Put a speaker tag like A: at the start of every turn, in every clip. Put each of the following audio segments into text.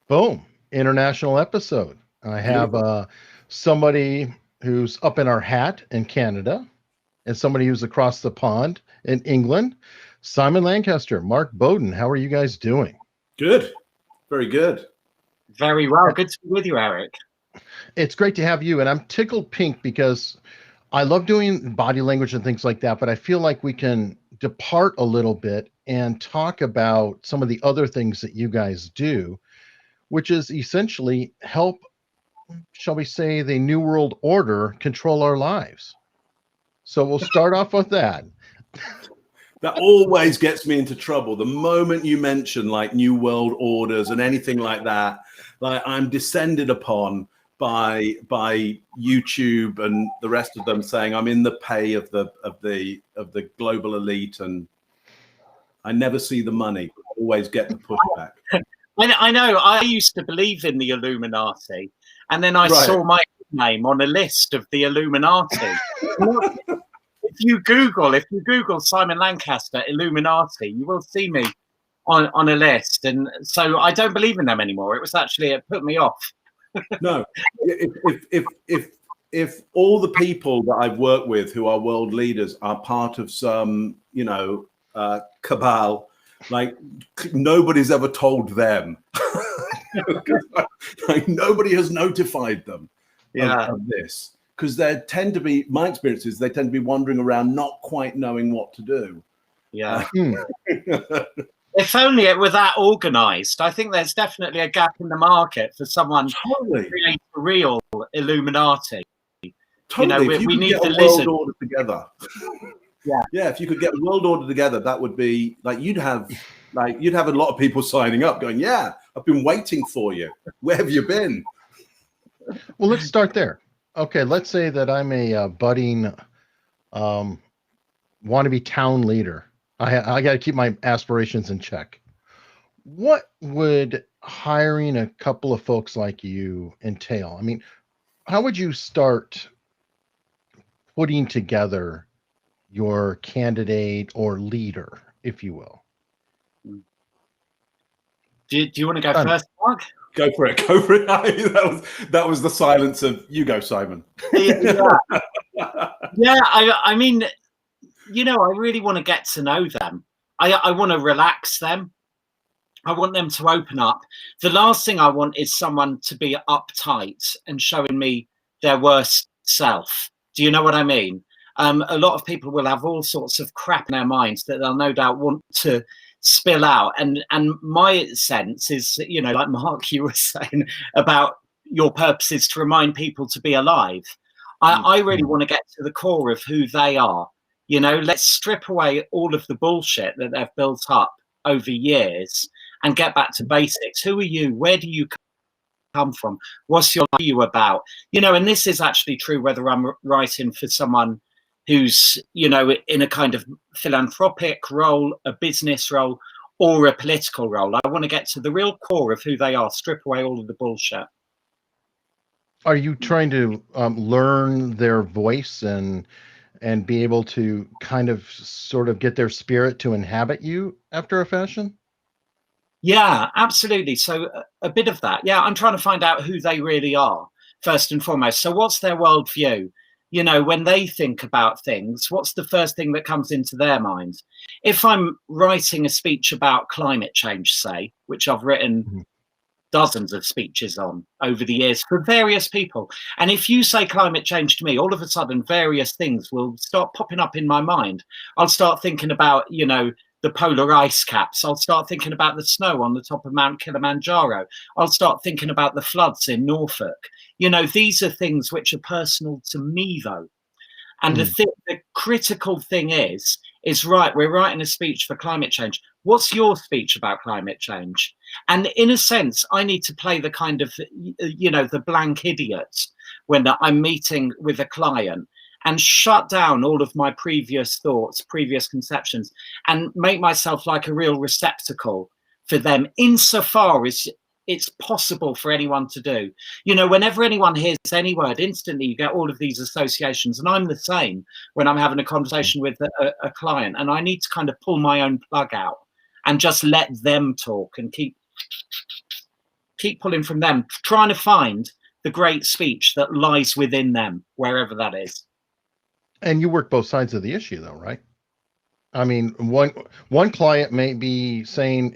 A: Boom, international episode. I have somebody who's up in our hat in Canada and somebody who's across the pond in England. Simon Lancaster, Mark Bowden, how are you guys doing?
B: Good. Very good.
C: Very well. Good to be with you, Eric.
A: It's great to have you. And I'm tickled pink because I love doing body language and things like that, but I feel like we can depart a little bit and talk about some of the other things that you guys do, which is essentially help, shall we say, the New World Order control our lives. So we'll start off with that.
B: That always gets me into trouble. The moment you mention like New World Orders and anything like that, like I'm descended upon by YouTube and the rest of them saying I'm in the pay of the global elite, and I never see the money. Always get the pushback.
C: I know. I used to believe in the Illuminati, and then I saw my name on a list of the Illuminati. If you Google Simon Lancaster Illuminati, you will see me on a list, and so I don't believe in them anymore. It put me off.
B: No, if all the people that I've worked with who are world leaders are part of some, cabal, like nobody's ever told them. Like nobody has notified them of this, because my experience is they tend to be wandering around not quite knowing what to do.
C: Yeah. If only it were that organized. I think there's definitely a gap in the market for someone to create a real Illuminati.
B: Totally.
C: We need the
B: world order together.
C: Yeah.
B: If you could get a world order together, that would be like you'd have a lot of people signing up going, yeah, I've been waiting for you. Where have you been?
A: Well, let's start there. Okay, let's say that I'm a budding wannabe town leader. I got to keep my aspirations in check. What would hiring a couple of folks like you entail? I mean, how would you start putting together your candidate or leader, if you will?
C: Do you want to go first, Mark?
B: Go for it. That was the silence of you go, Simon.
C: I mean, I really want to get to know them. I want to relax them. I want them to open up. The last thing I want is someone to be uptight and showing me their worst self. Do you know what I mean? A lot of people will have all sorts of crap in their minds that they'll no doubt want to spill out. And my sense is, like Mark, you were saying about your purpose is to remind people to be alive. I really want to get to the core of who they are. Let's strip away all of the bullshit that they've built up over years and get back to basics. Who are you? Where do you come from? What's your life about? And this is actually true whether I'm writing for someone who's, in a kind of philanthropic role, a business role, or a political role. I want to get to the real core of who they are, strip away all of the bullshit.
A: Are you trying to learn their voice and be able to kind of sort of get their spirit to inhabit you after a fashion?
C: Yeah, absolutely. So a bit of that. Yeah, I'm trying to find out who they really are, first and foremost. So what's their worldview? When they think about things, what's the first thing that comes into their mind? If I'm writing a speech about climate change, say, which I've written dozens of speeches on over the years for various people. And if you say climate change to me, all of a sudden various things will start popping up in my mind. I'll start thinking about, the polar ice caps. I'll start thinking about the snow on the top of Mount Kilimanjaro. I'll start thinking about the floods in Norfolk. These are things which are personal to me, though. And the critical thing is right, we're writing a speech for climate change. What's your speech about climate change? And in a sense, I need to play the kind of, the blank idiot when I'm meeting with a client and shut down all of my previous thoughts, previous conceptions, and make myself like a real receptacle for them insofar as it's possible for anyone to do. Whenever anyone hears any word, instantly you get all of these associations. And I'm the same when I'm having a conversation with a client, and I need to kind of pull my own plug out and just let them talk and keep keep pulling from them, trying to find the great speech that lies within them, wherever that is.
A: And you work both sides of the issue, though, right? I mean, one client may be saying,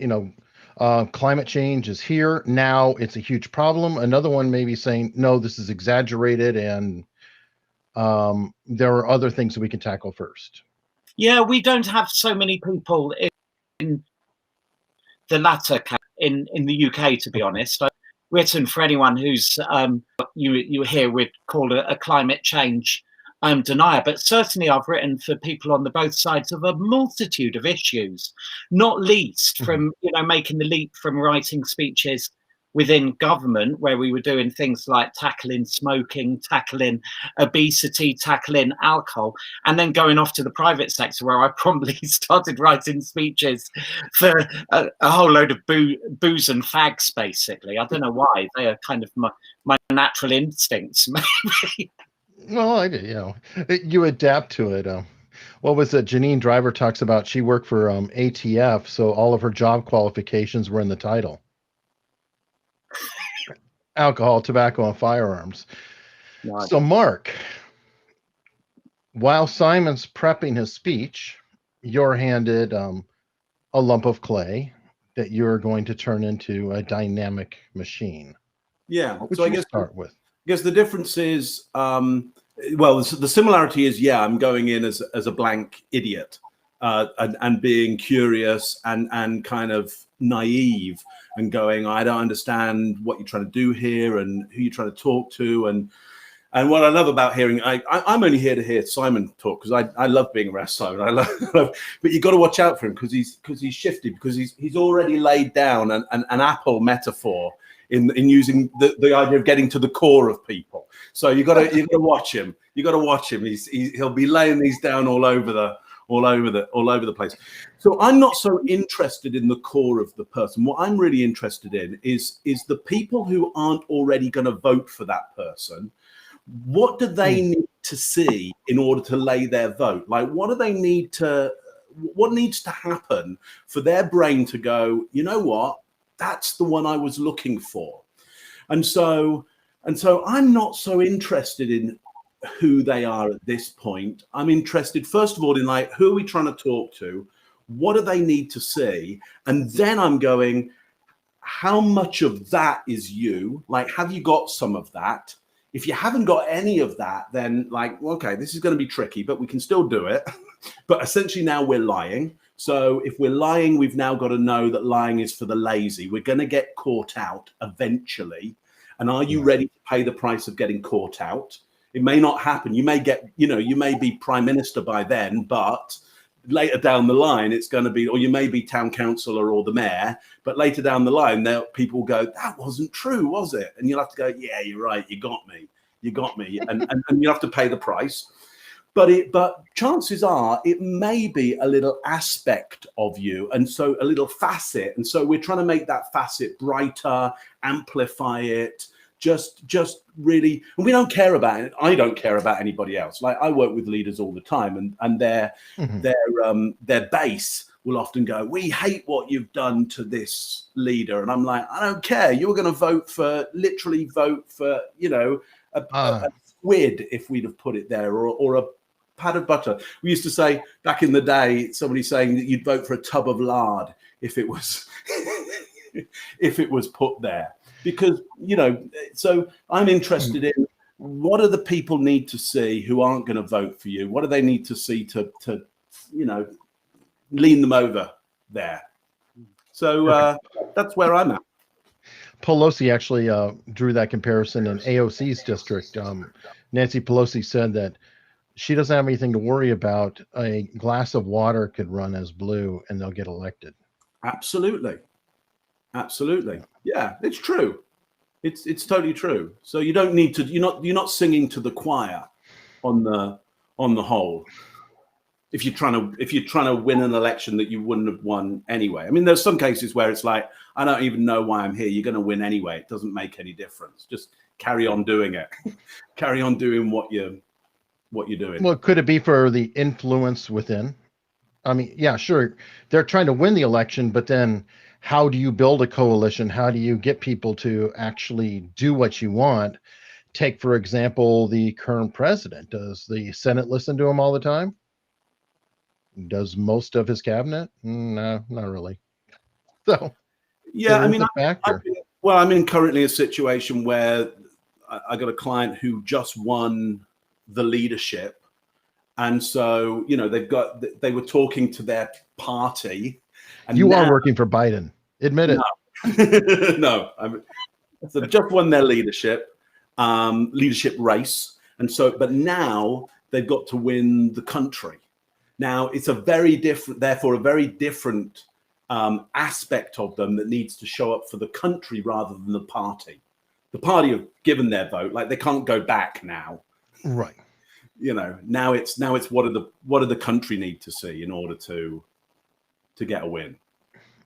A: climate change is here now; it's a huge problem. Another one may be saying, no, this is exaggerated, and there are other things that we can tackle first.
C: Yeah, we don't have so many people in the latter in the UK, to be honest. I've written for anyone who's you hear we'd call a climate change denier, but certainly I've written for people on the both sides of a multitude of issues, not least from making the leap from writing speeches within government, where we were doing things like tackling smoking, tackling obesity, tackling alcohol, and then going off to the private sector, where I promptly started writing speeches for a whole load of booze and fags, basically. I don't know why. They are kind of my natural instincts, maybe.
A: Well, you adapt to it. What was it? Janine Driver talks about she worked for ATF, so all of her job qualifications were in the title. Alcohol, tobacco, and firearms. Nice. So, Mark, while Simon's prepping his speech, you're handed a lump of clay that you're going to turn into a dynamic machine.
B: Yeah.
A: So I guess start with.
B: I guess the difference is, the similarity is, I'm going in as a blank idiot and being curious and kind of naive and going, I don't understand what you're trying to do here and who you're trying to talk to. And what I love about hearing, I'm only here to hear Simon talk because I love being around Simon. I love, but you got to watch out for him because he's shifty, because he's already laid down an Apple metaphor in using the idea of getting to the core of people. So you got to watch him. You got to watch him. He'll be laying these down all over the place. So I'm not so interested in the core of the person. What I'm really interested in is the people who aren't already going to vote for that person. What do they need to see in order to lay their vote? Like, what needs to happen for their brain to go, you know what? That's the one I was looking for. And so I'm not so interested in who they are at this point. I'm interested, first of all, in like, who are we trying to talk to? What do they need to see? And then I'm going, how much of that is you? Like, have you got some of that? If you haven't got any of that, then like, okay, this is going to be tricky, but we can still do it. But essentially now we're lying. So if we're lying, we've now got to know that lying is for the lazy. We're going to get caught out eventually. And are you ready to pay the price of getting caught out? It may not happen. You may you may be prime minister by then, but later down the line, it's going to be, or you may be town councillor or the mayor, but later down the line, people go, that wasn't true, was it? And you'll have to go, yeah, you're right. You got me. And you have to pay the price. But chances are it may be a little aspect of you, and so a little facet. And so we're trying to make that facet brighter, amplify it, just really. And we don't care about it. I don't care about anybody else. Like, I work with leaders all the time, and their base will often go, we hate what you've done to this leader. And I'm like, I don't care. You're going to vote for a squid if we'd have put it there, or a pat of butter. We used to say back in the day, somebody saying that you'd vote for a tub of lard if it was put there, because so I'm interested in, what do the people need to see who aren't going to vote for you? What do they need to see to lean them over there? So that's where I'm at.
A: Pelosi actually drew that comparison in AOC's district. Nancy Pelosi said that she doesn't have anything to worry about. A glass of water could run as blue and they'll get elected.
B: Absolutely. Yeah, it's true. It's totally true. So you don't need to, you're not singing to the choir on the whole. If you're trying to win an election that you wouldn't have won anyway. I mean, there's some cases where it's like, I don't even know why I'm here. You're going to win anyway. It doesn't make any difference. Just carry on doing it. Carry on doing what you're doing.
A: Well, could it be for the influence within? I mean, yeah, sure. They're trying to win the election, but then how do you build a coalition? How do you get people to actually do what you want? Take, for example, the current president. Does the Senate listen to him all the time? Does most of his cabinet? No, not really. So
B: Yeah, I
A: there is
B: mean,
A: a factor.
B: I'm in currently a situation where I got a client who just won the leadership. And so, they were talking to their party. And
A: You
B: now,
A: are working for Biden. Admit it.
B: No, no. So they've just won their leadership race. And so, but now they've got to win the country. Now it's a very different aspect of them that needs to show up for the country rather than the party. The party have given their vote, like they can't go back now.
A: Right.
B: Now it's what do the country need to see in order to get a win.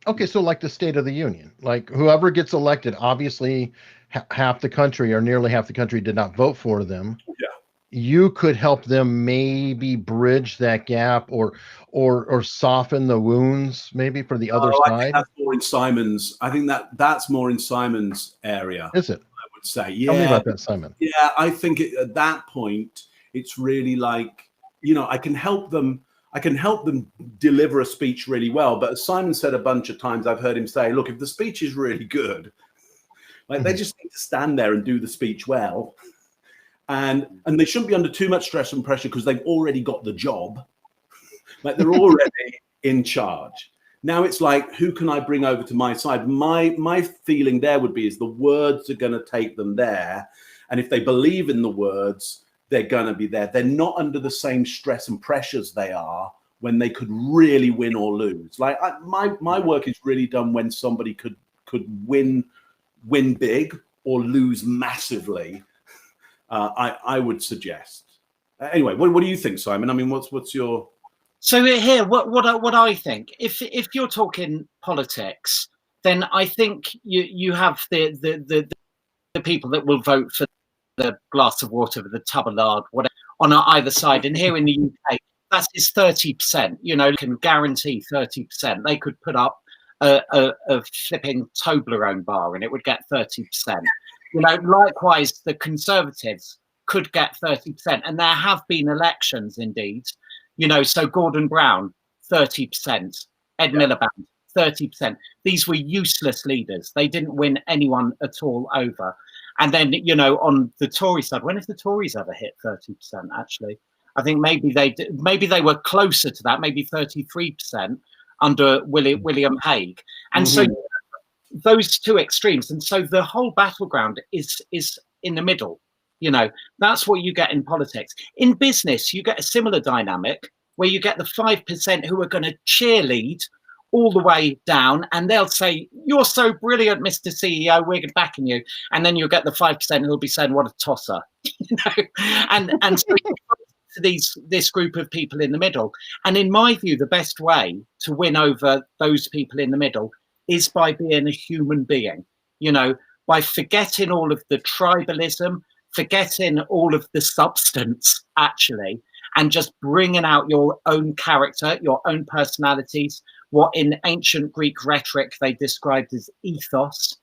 A: Okay, so like the State of the Union, like whoever gets elected, obviously half the country or nearly half the country did not vote for them.
B: Yeah.
A: You could help them maybe bridge that gap or soften the wounds maybe for the other
B: I
A: side.
B: think that's more in Simon's. I think that's more in Simon's area.
A: Is it?
B: I would say. Yeah.
A: Tell me about that, Simon.
B: Yeah, I think at that point it's really like, I can help them deliver a speech really well. But as Simon said a bunch of times, I've heard him say, look, if the speech is really good, like they just need to stand there and do the speech well. And they shouldn't be under too much stress and pressure because they've already got the job. Like they're already in charge. Now it's like, who can I bring over to my side? My feeling there would be is the words are going to take them there. And if they believe in the words, they're going to be there. They're not under the same stress and pressures they are when they could really win or lose. Like my work is really done when somebody could win big or lose massively. I would suggest. Anyway, what do you think, Simon? I mean, what's your?
C: So here, what I think, if you're talking politics, then I think you have the people that will vote for the glass of water with the tub of lard, whatever, on either side. And here in the UK, that is 30%. Can guarantee 30%. They could put up a flipping Toblerone bar and it would get 30%. Likewise, the Conservatives could get 30%, and there have been elections indeed. So Gordon Brown, 30%, Ed Miliband, 30%. These were useless leaders. They didn't win anyone at all over. And then, on the Tory side, when have the Tories ever hit 30%? Actually, I think maybe they were closer to that, maybe 33% under William Hague. And so those two extremes. And so the whole battleground is in the middle. That's what you get in politics. In business, you get a similar dynamic where you get the 5% who are going to cheerlead all the way down, and they'll say, "You're so brilliant, Mr. CEO, we're backing you." And then you'll get the 5% who'll be saying, "What a tosser," and so to this group of people in the middle. And in my view, the best way to win over those people in the middle is by being a human being, by forgetting all of the tribalism, forgetting all of the substance, actually, and just bringing out your own character, your own personalities, what in ancient Greek rhetoric they described as ethos,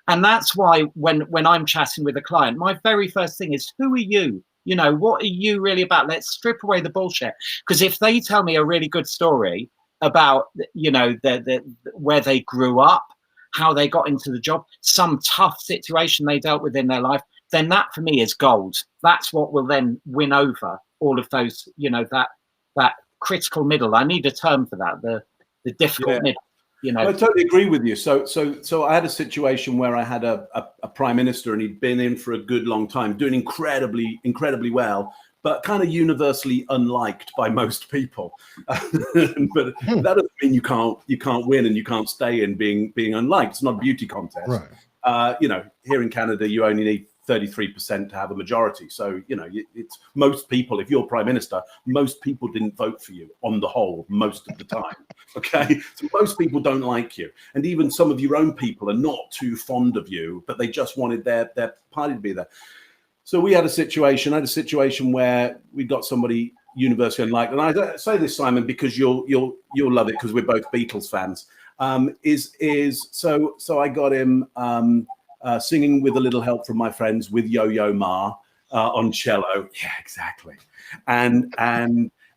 C: and that's why when I'm chatting with a client, my very first thing is, who are you? What are you really about? Let's strip away the bullshit. Because if they tell me a really good story about, where they grew up, how they got into the job, some tough situation they dealt with in their life, then that for me is gold. That's what will then win over all of those, that critical middle. I need a term for that, the difficult middle.
B: I totally agree with you. So I had a situation where I had a prime minister, and he'd been in for a good long time, doing incredibly well, but kind of universally unliked by most people. But that doesn't mean you can't win and you can't stay in being unliked. It's not a beauty contest. Right. Here in Canada, you only need 33% to have a majority. So, it's most people, if you're prime minister, most people didn't vote for you on the whole, most of the time. Okay. So most people don't like you. And even some of your own people are not too fond of you, but they just wanted their party to be there. So I had a situation where we got somebody universally unliked. And I say this, Simon, because you'll love it, because we're both Beatles fans. So I got him singing with a little help from my friends with Yo-Yo Ma on cello. Yeah, exactly. And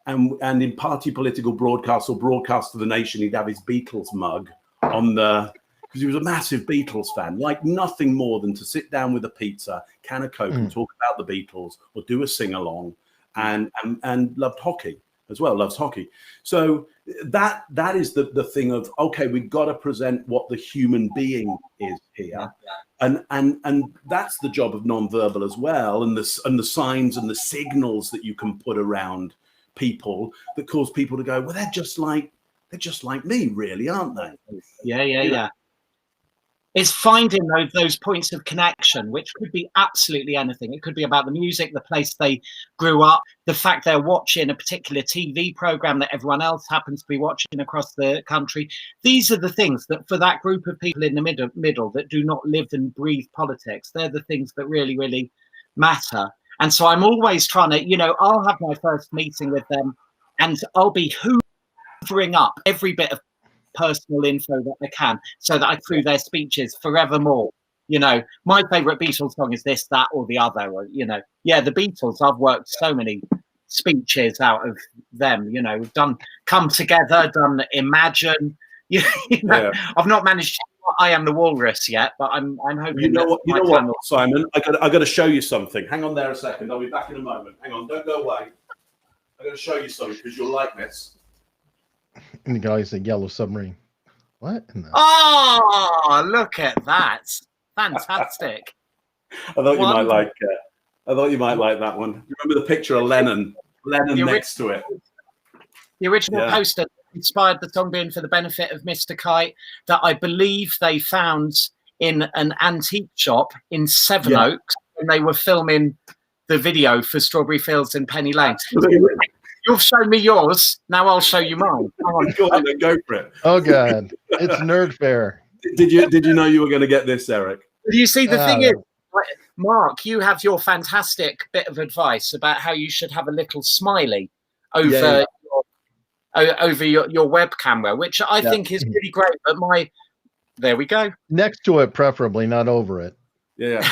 B: in party political broadcasts or broadcast to the nation, he'd have his Beatles mug on the, because he was a massive Beatles fan, like nothing more than to sit down with a pizza, can of Coke, and talk about the Beatles or do a sing along, and loved hockey as well, loves hockey. So that is the thing of, okay, we've got to present what the human being is here. And that's the job of nonverbal as well, and the signs and the signals that you can put around people that cause people to go, well, they're just like me, really, aren't they?
C: Yeah. It's finding those points of connection, which could be absolutely anything. It could be about the music, the place they grew up, the fact they're watching a particular TV program that everyone else happens to be watching across the country. These are the things that, for that group of people in the middle that do not live and breathe politics, they're the things that really, really matter. And so I'm always trying to, I'll have my first meeting with them and I'll be hoovering up every bit of personal info that I can, so that I through their speeches forevermore. My favorite Beatles song is this, that, or the other. Or, the Beatles. I've worked so many speeches out of them. We've done "Come Together," done "Imagine." I've not managed to "I Am the Walrus" yet, but I'm hoping.
B: You know what, Simon? I got to show you something. Hang on there a second. I'll be back in a moment. Hang on, don't go away. I got to show you something because you'll like this.
A: And the guy's a yellow submarine. What?
C: Oh, look at that! Fantastic.
B: I thought you might like. I thought you might like that one. Remember the picture of Lennon next to it.
C: The original poster inspired the song being for the benefit of Mr. Kite, that I believe they found in an antique shop in Sevenoaks when they were filming the video for Strawberry Fields in Penny Lane. You've shown me yours. Now I'll show you mine.
B: Go on, then, go for it.
A: Oh God, it's nerd fair.
B: Did you know you were going to get this, Eric?
C: You see, the thing is, Mark, you have your fantastic bit of advice about how you should have a little smiley over your web camera, which I think is really great. But there we go.
A: Next to it, preferably, not over it.
B: Yeah.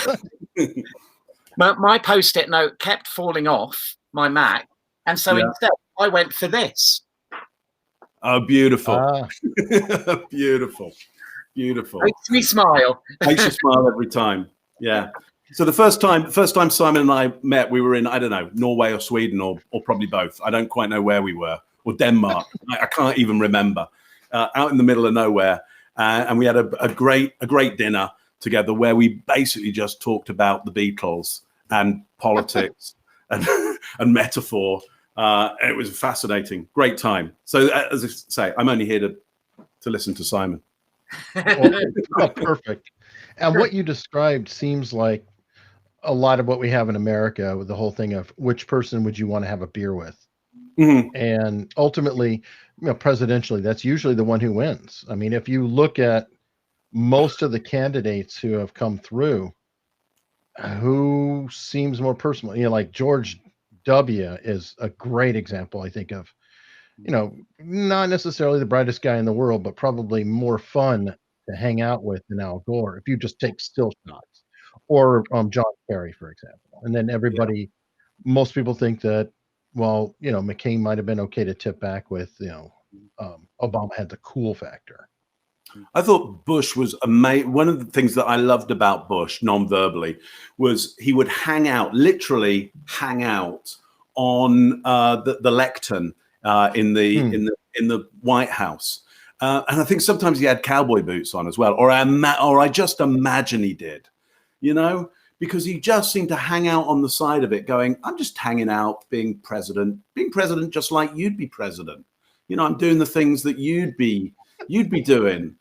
C: my Post-it note kept falling off my Mac. And so instead, I went for this.
B: Oh, beautiful. Beautiful.
C: Makes me smile.
B: Makes you smile every time. Yeah. So the first time Simon and I met, we were in, I don't know, Norway or Sweden or probably both. I don't quite know where we were. Or Denmark. I can't even remember. Out in the middle of nowhere. And we had a great dinner together where we basically just talked about the Beatles and politics and metaphor. It was a fascinating, great time. So as I say, I'm only here to listen to Simon.
A: Perfect. And what you described seems like a lot of what we have in America, with the whole thing of which person would you want to have a beer with? Mm-hmm. And ultimately, presidentially, that's usually the one who wins. I mean, if you look at most of the candidates who have come through, who seems more personal, like George W. is a great example, I think, of, not necessarily the brightest guy in the world, but probably more fun to hang out with than Al Gore, if you just take still shots, or John Kerry, for example. And then most people think that, well, McCain might have been okay to tip back with, Obama had the cool factor.
B: I thought Bush was amazing. One of the things that I loved about Bush, non-verbally, was he would literally hang out on the lectern in the White House, and I think sometimes he had cowboy boots on as well, or I just imagine he did, because he just seemed to hang out on the side of it, going, "I'm just hanging out, being president, just like you'd be president. I'm doing the things that you'd be doing."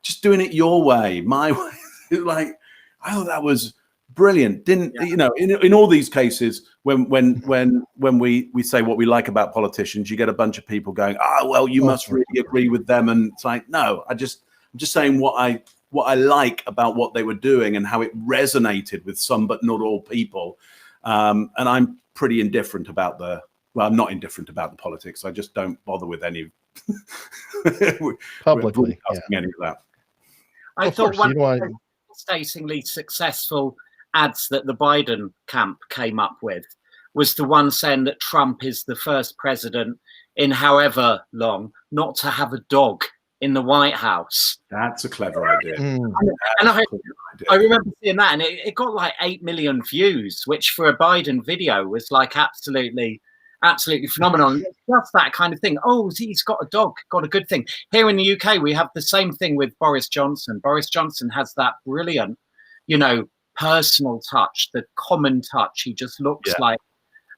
B: Just doing it your way, my way. Like, I thought that was brilliant. In all these cases, when we say what we like about politicians, you get a bunch of people going, "Oh, well, you must really agree with them." And it's like, no, I'm just saying what I like about what they were doing and how it resonated with some but not all people. And I'm pretty indifferent about I'm not indifferent about the politics. I just don't bother with any
A: Publicly,
B: any of that.
C: I thought one of the devastatingly successful ads that the Biden camp came up with was the one saying that Trump is the first president in however long not to have a dog in the White House.
B: That's a clever idea.
C: I remember seeing that, and it got like 8 million views, which for a Biden video was like absolutely phenomenal. It's just that kind of thing. Oh, he's got a dog, got a good thing. Here in the UK, we have the same thing with Boris Johnson. Boris Johnson has that brilliant, personal touch, the common touch. He just looks like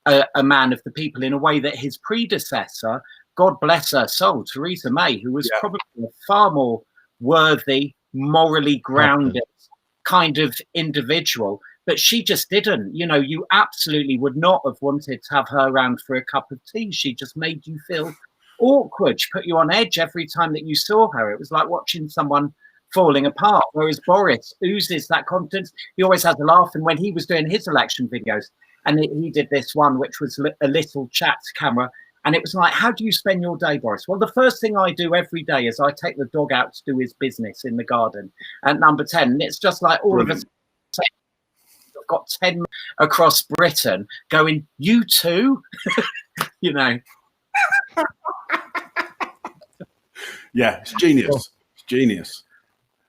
C: a man of the people in a way that his predecessor, God bless her soul, Theresa May, who was probably a far more worthy, morally grounded kind of individual, but she just didn't. You absolutely would not have wanted to have her around for a cup of tea. She just made you feel awkward. She put you on edge every time that you saw her. It was like watching someone falling apart, whereas Boris oozes that confidence. He always has a laugh, and when he was doing his election videos, and he did this one, which was a little chat camera, and it was like, how do you spend your day, Boris? Well, the first thing I do every day is I take the dog out to do his business in the garden at number 10. And it's just like all of us have got 10 across Britain going, you too?
B: Yeah, it's genius. It's genius.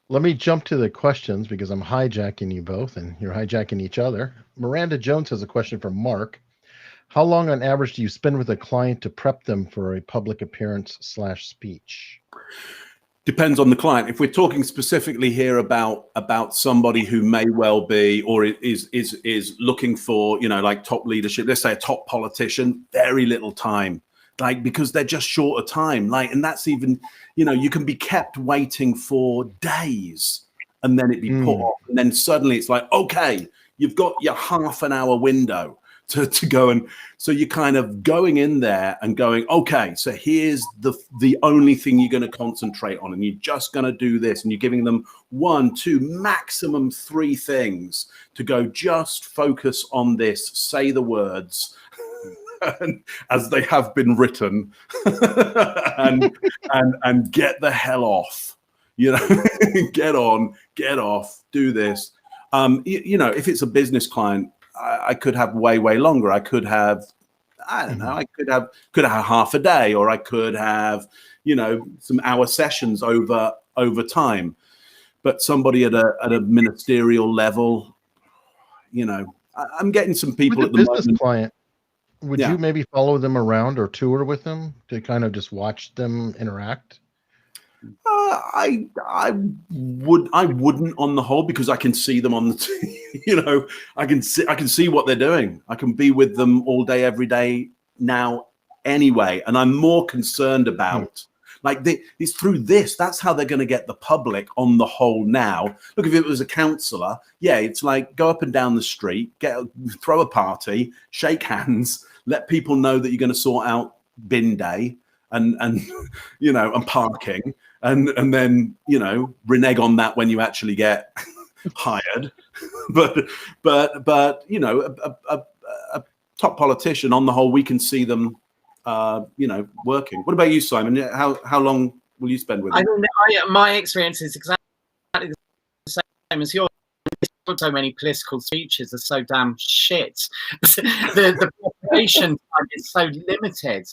A: Let me jump to the questions because I'm hijacking you both and you're hijacking each other. Miranda Jones has a question from Mark. How long on average do you spend with a client to prep them for a public appearance / speech?
B: Depends on the client. If we're talking specifically here about somebody who may well be or is looking for, like top leadership, let's say a top politician, very little time, because they're just short of time. And that's even, you can be kept waiting for days and then it be put off. And then suddenly it's like, okay, you've got your half an hour window to go. And so you're kind of going in there and going, okay, so here's the only thing you're going to concentrate on. And you're just going to do this. And you're giving them 1, 2, maximum 3 things to go, just focus on this, say the words as they have been written and get the hell off, get on, get off, do this. If it's a business client, I could have way longer. I could have, I don't know, I could have half a day, or I could have, some hour sessions over time. But somebody at a ministerial level, I'm getting some people at the
A: business
B: moment.
A: Client, would you maybe follow them around or tour with them to kind of just watch them interact?
B: I wouldn't on the whole, because I can see them on the I can see what they're doing. I can be with them all day, every day now anyway. And I'm more concerned about it's through this. That's how they're going to get the public on the whole now. Look, if it was a counselor, it's like go up and down the street, throw a party, shake hands, let people know that you're going to sort out bin day and parking. And then, renege on that when you actually get hired. But a top politician, on the whole, we can see them, working. What about you, Simon? How long will you spend with them?
C: My experience is exactly the same as yours. So many political speeches are so damn shit. the preparation time is so limited.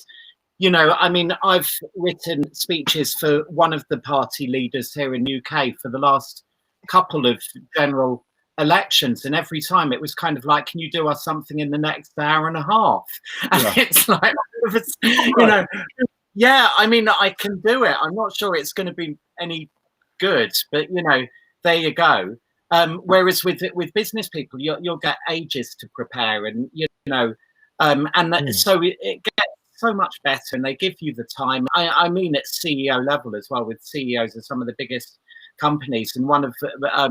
C: I've written speeches for one of the party leaders here in UK for the last couple of general elections, and every time it was kind of like, can you do us something in the next hour and a half? And it's like, I can do it. I'm not sure it's going to be any good, but there you go. Whereas with business people, you'll get ages to prepare, and so it gets so much better, and they give you the time. I mean, at CEO level as well, with CEOs of some of the biggest companies, and one of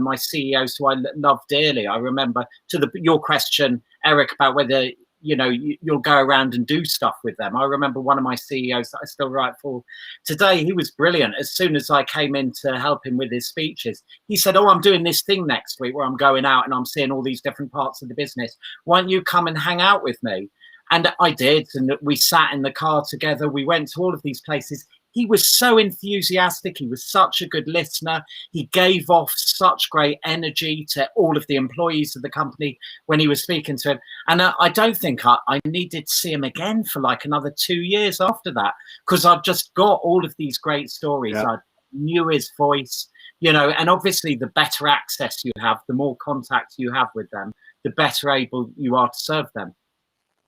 C: my CEOs who I love dearly. I remember your question, Eric, about whether you'll go around and do stuff with them. I remember one of my CEOs that I still write for today. He was brilliant. As soon as I came in to help him with his speeches, he said, "Oh, I'm doing this thing next week where I'm going out and I'm seeing all these different parts of the business. Why don't you come and hang out with me?" And I did, and we sat in the car together. We went to all of these places. he was so enthusiastic. He was such a good listener. He gave off such great energy to all of the employees of the company when he was speaking to him. And I don't think I needed to see him again for like another 2 years after that, because I've just got all of these great stories.
B: Yeah.
C: I knew his voice, you know, and obviously the better access you have, the more contact you have with them, the better able you are to serve them.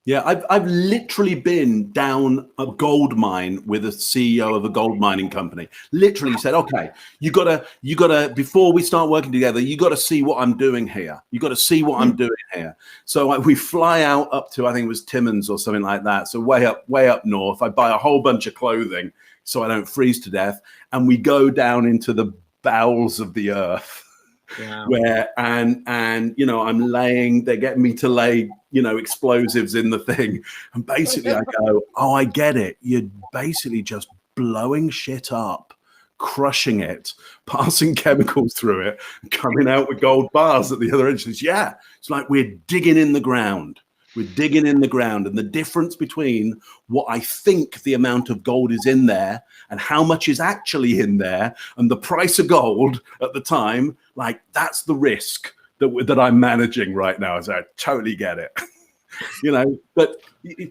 B: Yeah, I've literally been down a gold mine with a CEO of a gold mining company. Literally said, okay, you gotta, before we start working together, you gotta see what I'm doing here. You gotta see what I'm doing here. So we fly out up to, I think it was Timmins or something like that. So way up north. I buy a whole bunch of clothing so I don't freeze to death. And we go down into the bowels of the earth. Yeah. Where and you know, I'm laying, they're getting me to lay, you know, explosives in the thing, and basically I go, oh, I get it, you're basically just blowing shit up, crushing it, passing chemicals through it, coming out with gold bars at the other edge. Yeah, it's like we're digging in the ground. We're digging in the ground, and the difference between what I think the amount of gold is in there and how much is actually in there and the price of gold at the time, like that's the risk that I'm managing right now. So I totally get it, you know. But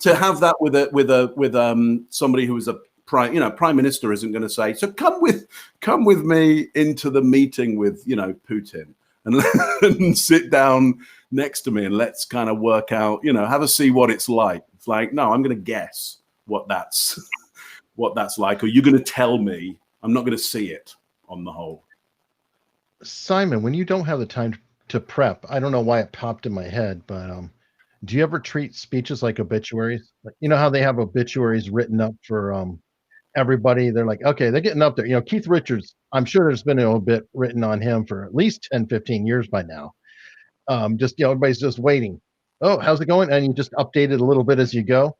B: to have that with somebody who is a prime minister isn't going to say, so come with me into the meeting with, you know, Putin and sit down next to me and let's kind of work out, you know, have a see what it's like. It's like, no, I'm going to guess what that's like, or you're going to tell me. I'm not going to see it on the whole.
A: Simon, when you don't have the time to prep, I don't know why it popped in my head, but do you ever treat speeches like obituaries? Like, you know how they have obituaries written up for everybody? They're like, okay, they're getting up there. You know, Keith Richards, I'm sure there's been a little bit written on him for at least 10, 15 years by now. Just, you know, everybody's just waiting. Oh, how's it going? And you just update it a little bit as you go.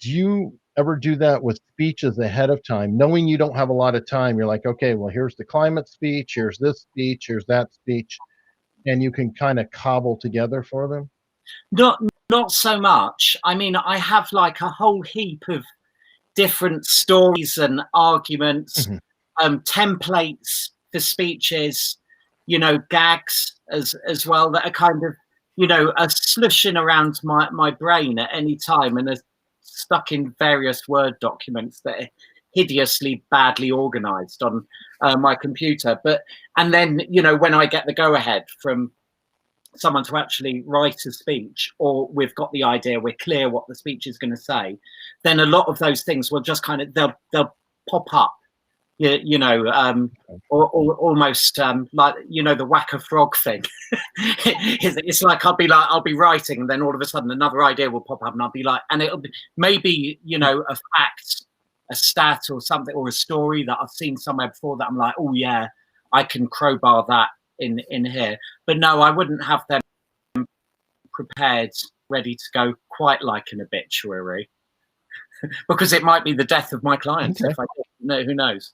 A: Do you ever do that with speeches ahead of time, knowing you don't have a lot of time? You're like, okay, well, here's the climate speech, here's this speech, here's that speech, and you can kind of cobble together for them?
C: Not so much. I mean, I have like a whole heap of different stories and arguments, templates for speeches, you know, gags as well, that are kind of, you know, are slushing around my brain at any time and are stuck in various Word documents that are hideously badly organized on my computer. And then, you know, when I get the go ahead from someone to actually write a speech, or we've got the idea, we're clear what the speech is going to say, then a lot of those things will just kind of, they'll pop up. You know, or almost like, you know, the whack a frog thing. It's like I'll be writing, and then all of a sudden another idea will pop up, and I'll be like, and it'll be maybe, you know, a fact, a stat, or something, or a story that I've seen somewhere before that I'm like, oh yeah, I can crowbar that in here. But no, I wouldn't have them prepared, ready to go, quite like an obituary. Because it might be the death of my clients. Okay. If I know, who knows?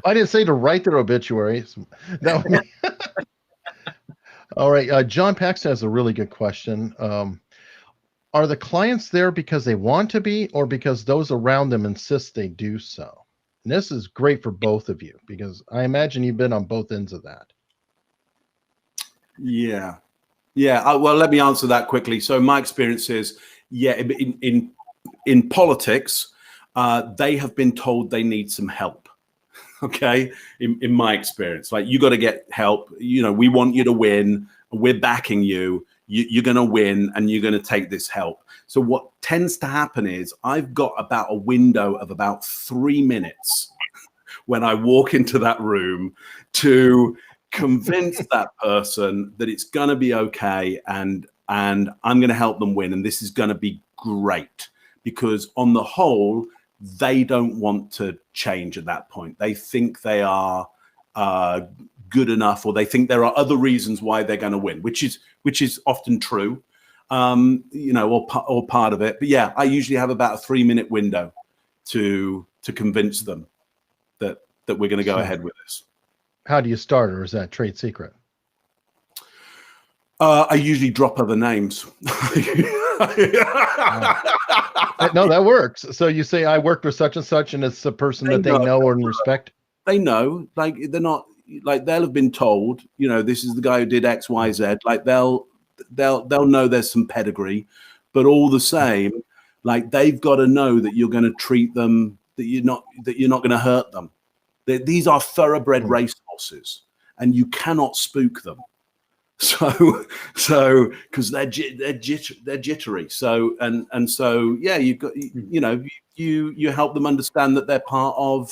A: I didn't say to write their obituaries. All right. John Paxton has a really good question. Are the clients there because they want to be, or because those around them insist they do so? And this is great for both of you, because I imagine you've been on both ends of that.
B: Yeah. Well, let me answer that quickly. So my experience is, yeah, in politics, they have been told they need some help. Okay, in my experience, like, you got to get help. You know, we want you to win. We're backing you. You're going to win, and you're going to take this help. So what tends to happen is I've got about a window of about 3 minutes when I walk into that room to convince that person that it's going to be okay, and I'm going to help them win, and this is going to be great, because on the whole, they don't want to change at that point. They think they are good enough, or they think there are other reasons why they're going to win, which is often true, you know, or part of it. But yeah, I usually have about a 3 minute window to convince them that we're going to go ahead with this.
A: How do you start, or is that trade secret?
B: I usually drop other names.
A: No, that works. So you say I worked with such and such, and it's a person that they know and respect.
B: They know, like they're not like they'll have been told, you know, this is the guy who did X, Y, Z. Like they'll know there's some pedigree, but all the same, like they've got to know that you're going to treat them, that you're not going to hurt them. These are thoroughbred racehorses, and you cannot spook them. So because they're jittery. So and so yeah, you've got you help them understand that they're part of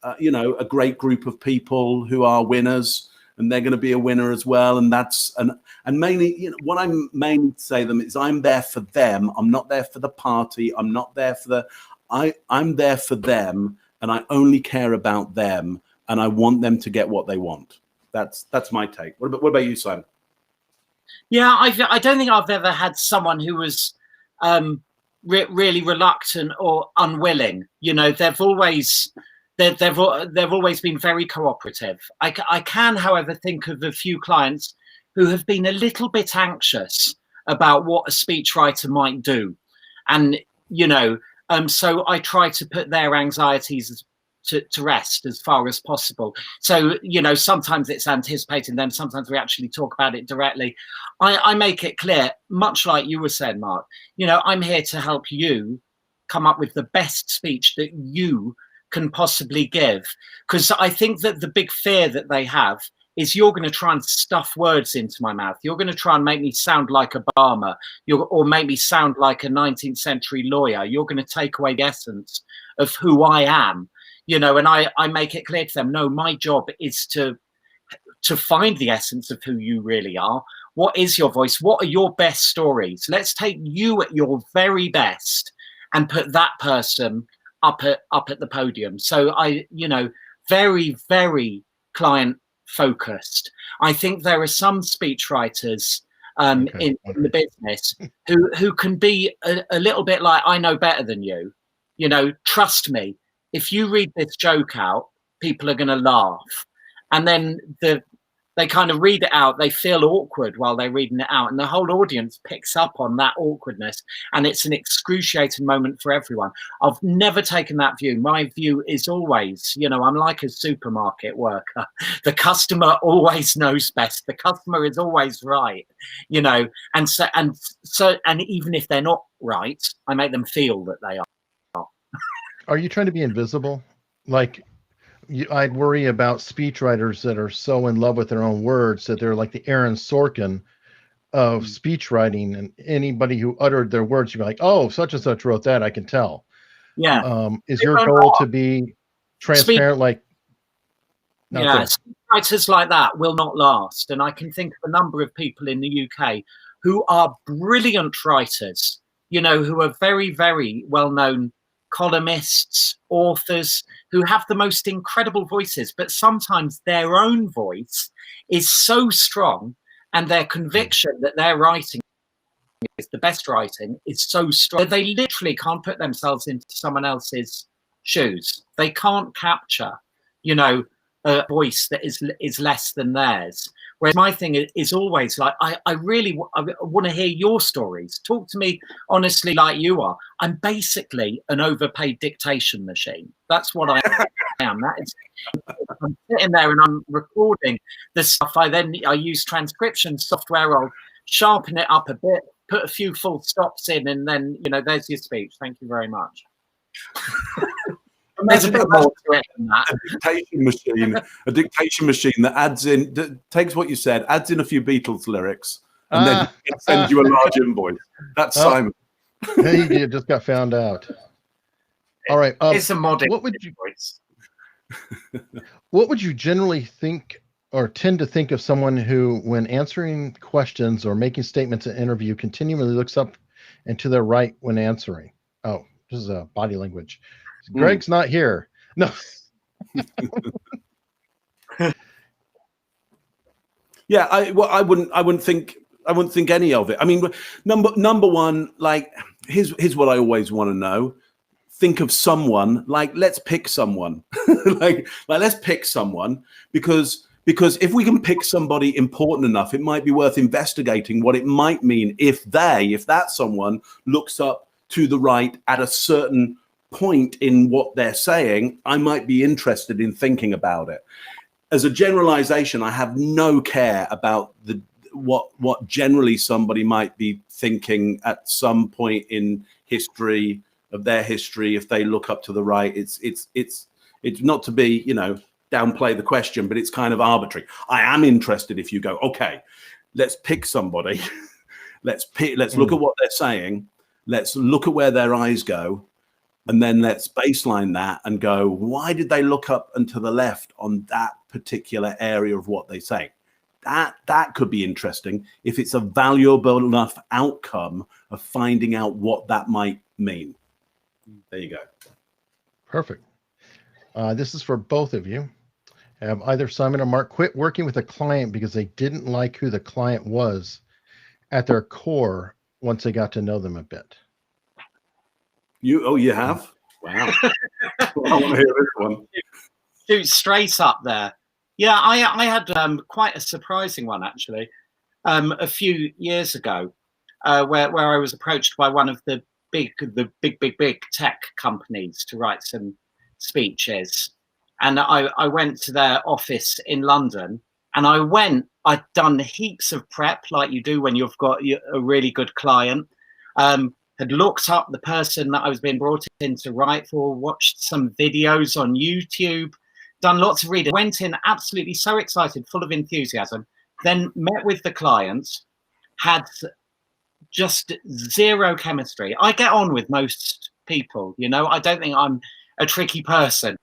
B: a great group of people who are winners, and they're going to be a winner as well. And that's and mainly, what I'm mainly to say to them is I'm there for them. I'm not there for the party. I'm not there for I'm there for them, and I only care about them, and I want them to get what they want. That's my take. What about you, Simon?
C: Yeah, I don't think I've ever had someone who was really reluctant or unwilling. They've always been very cooperative. I can, however, think of a few clients who have been a little bit anxious about what a speechwriter might do, and so I try to put their anxieties to rest as far as possible. So, sometimes it's anticipating them. Sometimes we actually talk about it directly. I make it clear, much like you were saying, Mark, I'm here to help you come up with the best speech that you can possibly give. Because I think that the big fear that they have is you're going to try and stuff words into my mouth. You're going to try and make me sound like Obama, or make me sound like a 19th century lawyer. You're going to take away the essence of who I am. And I make it clear to them, no, my job is to find the essence of who you really are. What is your voice? What are your best stories? Let's take you at your very best and put that person up at the podium. So very, very client focused. I think there are some speechwriters in the business who can be a little bit like, I know better than you. Trust me. If you read this joke out, people are going to laugh. And then they kind of read it out. They feel awkward while they're reading it out. And the whole audience picks up on that awkwardness. And it's an excruciating moment for everyone. I've never taken that view. My view is always, I'm like a supermarket worker. The customer always knows best. The customer is always right, and so even if they're not right, I make them feel that they are.
A: Are you trying to be invisible? Like, I'd worry about speechwriters that are so in love with their own words that they're like the Aaron Sorkin of speech writing, and anybody who uttered their words, you'd be like, oh, such and such wrote that, I can tell.
C: Yeah.
A: Is your goal to be transparent?
C: Writers like that will not last. And I can think of a number of people in the UK who are brilliant writers, who are very, very well-known columnists, authors, who have the most incredible voices, but sometimes their own voice is so strong and their conviction that their writing is the best writing is so strong that they literally can't put themselves into someone else's shoes. They can't capture, a voice that is less than theirs. Whereas my thing is always like, I want to hear your stories. Talk to me honestly like you are. I'm basically an overpaid dictation machine. That's what I am. That is, I'm sitting there and I'm recording the stuff. I use transcription software. I'll sharpen it up a bit, put a few full stops in, and then, there's your speech. Thank you very much. There's a bit more to it than that.
B: A dictation machine that takes what you said, adds in a few Beatles lyrics, and then sends you a large invoice. That's Simon.
A: You just got found out. All right.
C: It's a modern invoice.
A: What would you generally think or tend to think of someone who, when answering questions or making statements in an interview, continually looks up and to their right when answering? Oh, this is a body language. Greg's not here. No.
B: Yeah, I wouldn't think any of it. I mean, number one, like here's what I always want to know. Think of someone, like let's pick someone. like let's pick someone because Because if we can pick somebody important enough, it might be worth investigating what it might mean if that someone looks up to the right at a certain point in what they're saying. I might be interested in thinking about it. As a generalization, I have no care about what generally somebody might be thinking at some point in history of their history. If they look up to the right, it's not to be, downplay the question, but it's kind of arbitrary. I am interested if you go, okay, let's pick somebody. let's look at what they're saying. Let's look at where their eyes go. And then let's baseline that and go, why did they look up and to the left on that particular area of what they say? That could be interesting if it's a valuable enough outcome of finding out what that might mean. There you go.
A: Perfect. This is for both of you. Have either Simon or Mark quit working with a client because they didn't like who the client was at their core once they got to know them a bit?
B: You have? Wow. I want to hear this one.
C: Dude, straight up there. Yeah, I had quite a surprising one, actually, a few years ago, where I was approached by one of the big tech companies to write some speeches. And I went to their office in London, and I'd done heaps of prep like you do when you've got a really good client, had looked up the person that I was being brought in to write for, watched some videos on YouTube, done lots of reading, went in absolutely so excited, full of enthusiasm, then met with the client, had just zero chemistry. I get on with most people, I don't think I'm a tricky person.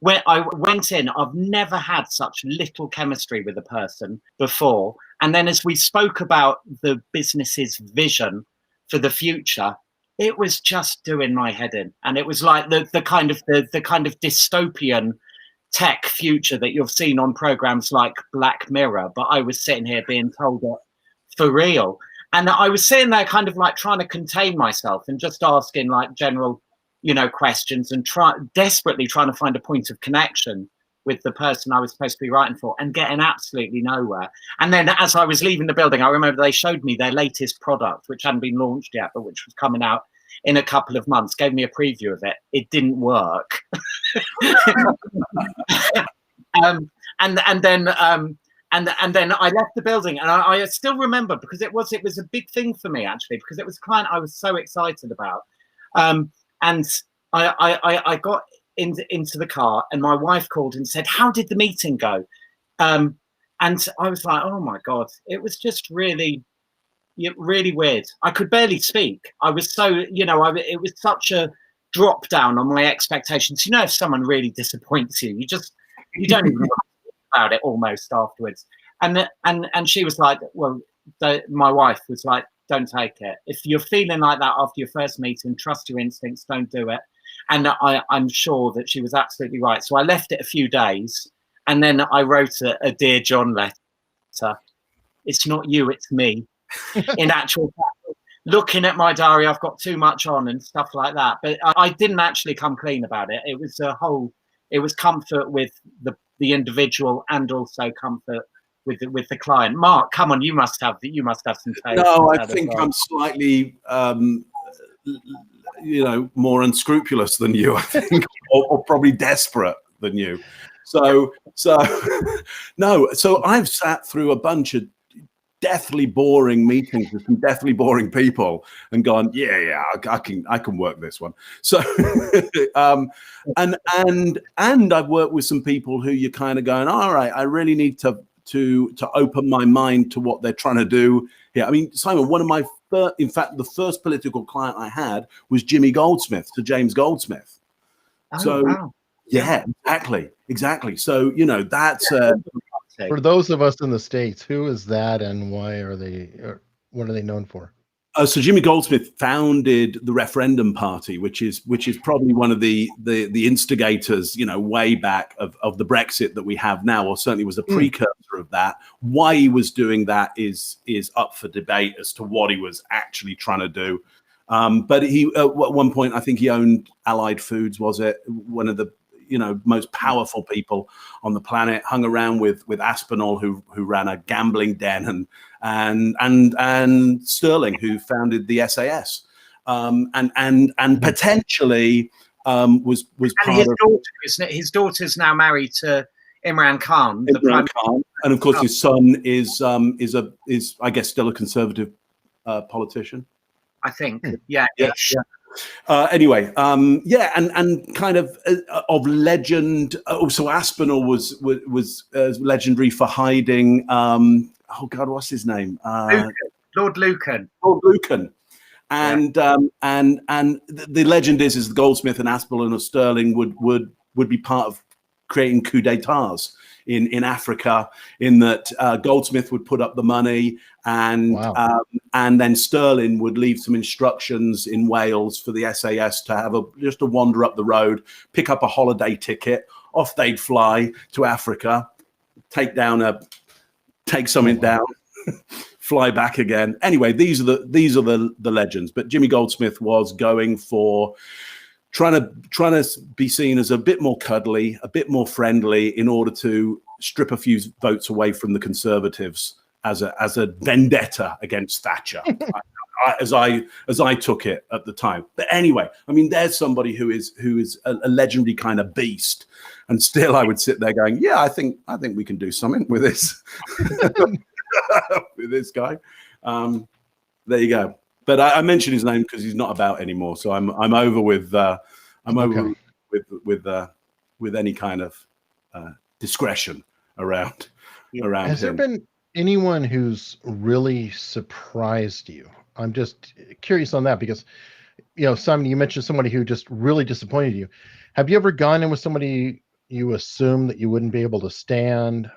C: When I went in, I've never had such little chemistry with a person before. And then as we spoke about the business's vision for the future, it was just doing my head in. And it was like the kind of dystopian tech future that you've seen on programs like Black Mirror. But I was sitting here being told that for real. And I was sitting there kind of like trying to contain myself and just asking like general questions and desperately trying to find a point of connection with the person I was supposed to be writing for, and getting absolutely nowhere. And then as I was leaving the building, I remember they showed me their latest product, which hadn't been launched yet, but which was coming out in a couple of months, gave me a preview of it. It didn't work. And then I left the building, and I still remember, because it was a big thing for me, actually, because it was a client I was so excited about. And I got into the car, and my wife called and said, "How did the meeting go?" And I was like, "Oh my God!" It was just really weird. I could barely speak. I was so, it was such a drop down on my expectations. If someone really disappoints you, you don't even know about it almost afterwards. And she was like, well, my wife was like, don't take it. If you're feeling like that after your first meeting, trust your instincts, don't do it. And I'm sure that she was absolutely right. So I left it a few days, and then I wrote a Dear John letter. It's not you, it's me. In actual fact, looking at my diary, I've got too much on and stuff like that. But I didn't actually come clean about it. It was comfort with the individual, and also comfort with the client. Mark, come on, you must have some taste.
B: No, I think I'm slightly more unscrupulous than you, I think, or probably desperate than you. So no. So I've sat through a bunch of deathly boring meetings with some deathly boring people and gone, I can work this one. So and I've worked with some people who you're kind of going, all right, I really need to open my mind to what they're trying to do here. I mean, Simon, one of my in fact, the first political client I had was Jimmy Goldsmith, Sir James Goldsmith.
C: Oh,
B: so
C: wow.
B: Yeah, exactly. So, that's
A: for those of us in the States, who is that, and why are they, what are they known for?
B: So Jimmy Goldsmith founded the Referendum Party, which is probably one of the instigators, way back of the Brexit that we have now, or certainly was a precursor of that. Why he was doing that is up for debate as to what he was actually trying to do. But he, at one point, I think he owned Allied Foods, was it? One of the, most powerful people on the planet, hung around with Aspinall, who ran a gambling den, and Sterling, who founded the SAS, and potentially was
C: And
B: part
C: his
B: of
C: daughter, isn't it? His daughter's now married to Imran Khan, the
B: Imran Khan, and of course his son is I guess still a conservative politician.
C: I think, yeah.
B: Anyway, and kind of legend. So Aspinall was legendary for hiding. Oh God, what's his name?
C: Lord Lucan.
B: Lord Lucan. And the legend is the Goldsmith and Aspinall and Sterling would be part of creating coup d'états in Africa, in that Goldsmith would put up the money, and then Sterling would leave some instructions in Wales for the SAS to have just a wander up the road, pick up a holiday ticket, off they'd fly to Africa, take something down, fly back again. Anyway, these are the legends. But Jimmy Goldsmith was going for trying to be seen as a bit more cuddly, a bit more friendly, in order to strip a few votes away from the Conservatives as a vendetta against Thatcher, as I took it at the time. But anyway, I mean, there's somebody who is a legendary kind of beast, and still I would sit there going, yeah, I think we can do something with this with this guy. There you go. But I mentioned his name because he's not about anymore. So I'm over with with any kind of discretion around
A: Has there
B: him.
A: been anyone who's really surprised you? I'm just curious on that, because Simon, you mentioned somebody who just really disappointed you. Have you ever gone in with somebody you assumed that you wouldn't be able to stand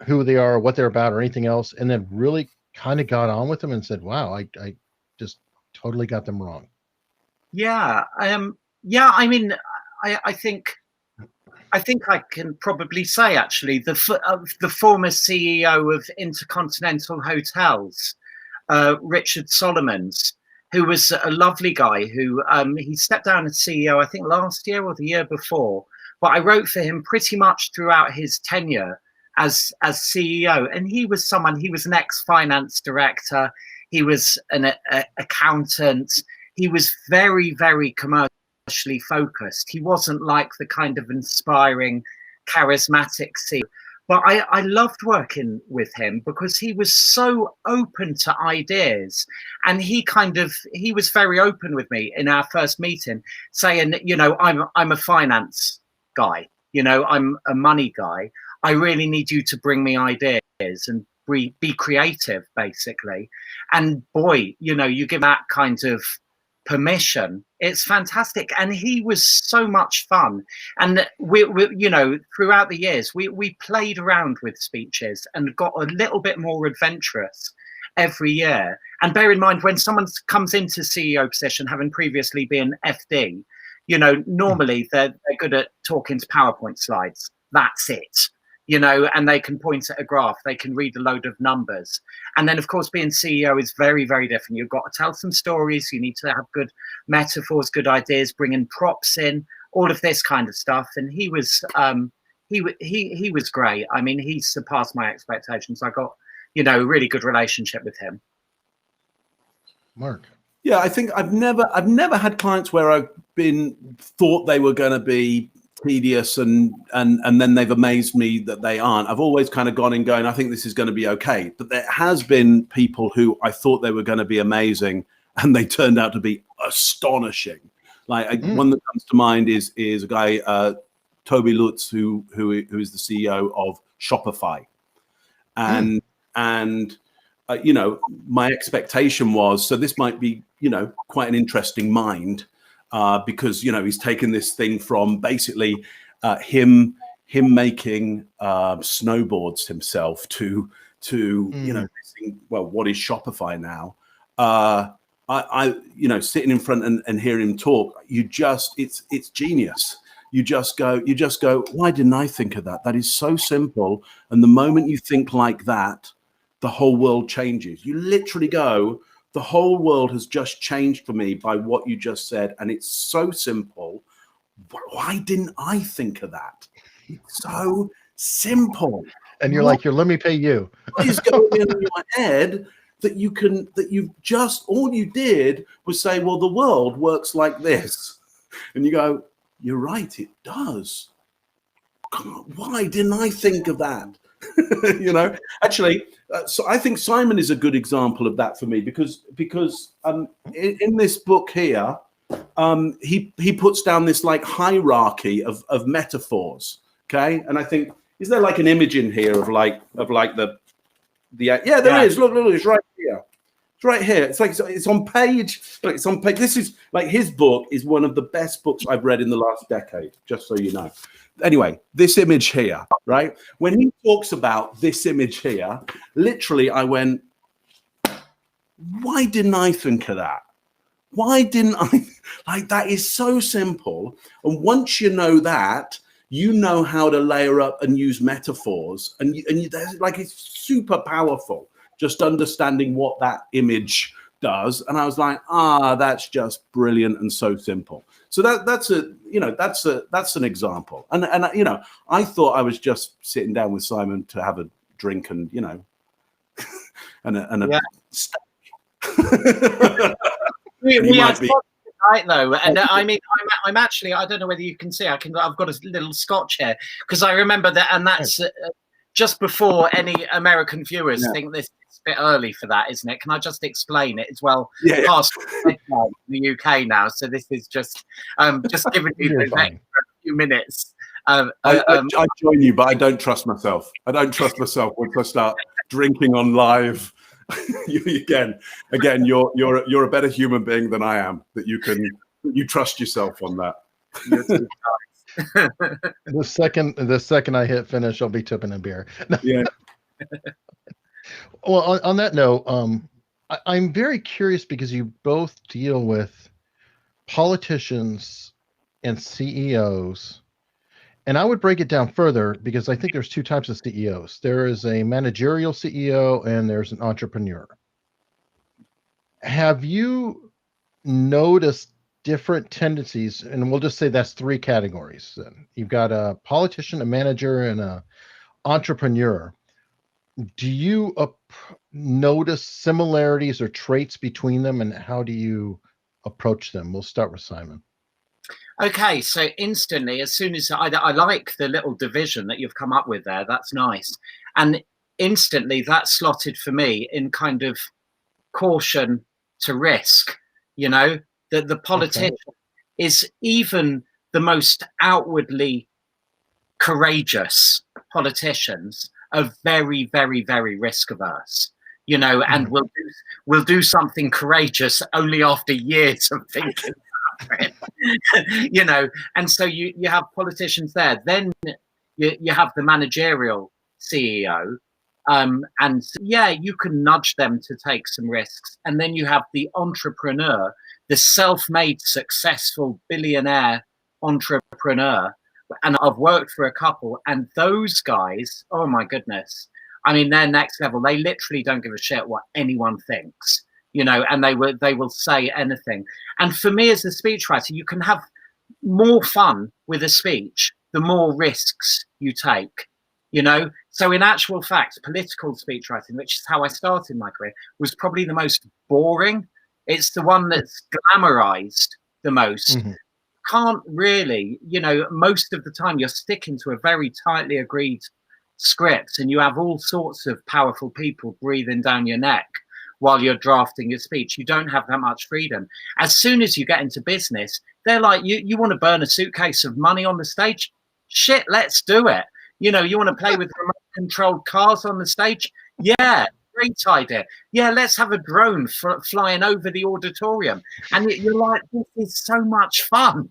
A: who they are, what they're about, or anything else, and then really kind of got on with them and said, wow, I just totally got them wrong?
C: Yeah. I mean, I think I can probably say, actually, the former CEO of Intercontinental Hotels, Richard Solomons, who was a lovely guy, who he stepped down as CEO, I think last year or the year before. But I wrote for him pretty much throughout his tenure as CEO. And he was an ex-finance director. He was an accountant. He was very, very commercially focused. He wasn't like the kind of inspiring, charismatic CEO. But I loved working with him because he was so open to ideas. And he was very open with me in our first meeting, saying, I'm a finance guy, I'm a money guy. I really need you to bring me ideas and be creative, basically. And boy, you give that kind of permission, it's fantastic. And he was so much fun. And we throughout the years, we played around with speeches and got a little bit more adventurous every year. And bear in mind, when someone comes into CEO position, having previously been FD, normally they're good at talking to PowerPoint slides. That's it. And they can point at a graph, they can read a load of numbers. And then, of course, being CEO is very, very different. You've got to tell some stories. You need to have good metaphors, good ideas, bring in props in, all of this kind of stuff. And he was great. I mean, he surpassed my expectations. I got, a really good relationship with him.
A: Mark.
B: Yeah, I think I've never had clients where I've thought they were going to be tedious and then they've amazed me that they aren't. I've always kind of gone in going, I think this is going to be okay. But there has been people who I thought they were going to be amazing and they turned out to be astonishing. Like one that comes to mind is a guy, Toby Lutz, who is the CEO of Shopify. And my expectation was, so this might be, quite an interesting mind. Because he's taken this thing from basically him making snowboards himself to thinking, well, what is Shopify now? I sitting in front and hearing him talk, it's genius. You just go, why didn't I think of that? That is so simple. And the moment you think like that, the whole world changes. You literally go, the whole world has just changed for me by what you just said. And it's so simple. why didn't I think of that? It's so simple.
A: And you're like, let me pay you.
B: What is going on in your head that all you did was say, well, the world works like this. And you go, you're right, it does. Why didn't I think of that? Actually, so I think Simon is a good example of that for me because in this book here, he puts down this like hierarchy of metaphors. Okay, and I think, is there like an image in here of the there is. Look, it's right here. It's right here. It's like it's on page. Look, it's on page. This is like his book is one of the best books I've read in the last decade. Just so you know. Anyway, this image here, right? When he talks about this image here, literally, I went, why didn't I think of that? Why didn't I? Like, that is so simple. And once you know that, you know how to layer up and use metaphors. And it's super powerful, just understanding what that image does. And I was like, that's just brilliant and so simple. So that's an example. And I thought I was just sitting down with Simon to have a drink and and a steak.
C: we had right though, and I mean, I'm actually, I don't know whether you can see. I've got a little scotch here because I remember that, and that's just before any American viewers think this. Bit early for that, isn't it? Can I just explain it as well? Past the UK now, so this is just giving you the next few minutes. I
B: join you, but I don't trust myself. I don't trust myself once I start drinking on live. Again, you're a better human being than I am. That you trust yourself on that.
A: The second I hit finish, I'll be tipping a beer.
B: Yeah.
A: Well, on that note, I'm very curious because you both deal with politicians and CEOs, and I would break it down further because I think there's two types of CEOs. There is a managerial CEO and there's an entrepreneur. Have you noticed different tendencies? And we'll just say that's three categories. Then you've got a politician, a manager, and an entrepreneur. Do you notice similarities or traits between them, and how do you approach them? We'll start with Simon.
C: Okay, so instantly, as soon as I like the little division that you've come up with there, that's nice. And instantly that slotted for me in kind of caution to risk, that the politician is even the most outwardly courageous politicians are very, very, very risk averse, and will do something courageous only after years of thinking about it, and so you have politicians there. Then you have the managerial CEO, and you can nudge them to take some risks. And then you have the entrepreneur, the self-made successful billionaire entrepreneur. And I've worked for a couple, and those guys, oh my goodness, I mean, they're next level. They literally don't give a shit what anyone thinks, and they will say anything. And for me as a speechwriter, you can have more fun with a speech the more risks you take, So in actual fact, political speechwriting, which is how I started my career, was probably the most boring. It's the one that's glamorized the most. Mm-hmm. Can't really, most of the time you're sticking to a very tightly agreed script, and you have all sorts of powerful people breathing down your neck while you're drafting your speech. You don't have that much freedom. As soon as you get into business, they're like, you want to burn a suitcase of money on the stage? Shit, let's do it. You want to play with remote controlled cars on the stage? Yeah. Great idea. Yeah, let's have a drone flying over the auditorium, and you're like, this is so much fun.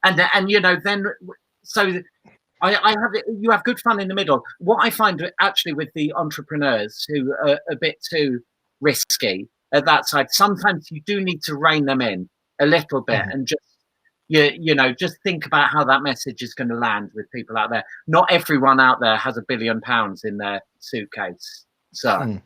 C: and then so I have it. You have good fun in the middle. What I find actually with the entrepreneurs who are a bit too risky at that side, sometimes you do need to rein them in a little bit and just just think about how that message is going to land with people out there. Not everyone out there has £1 billion in their suitcase. So,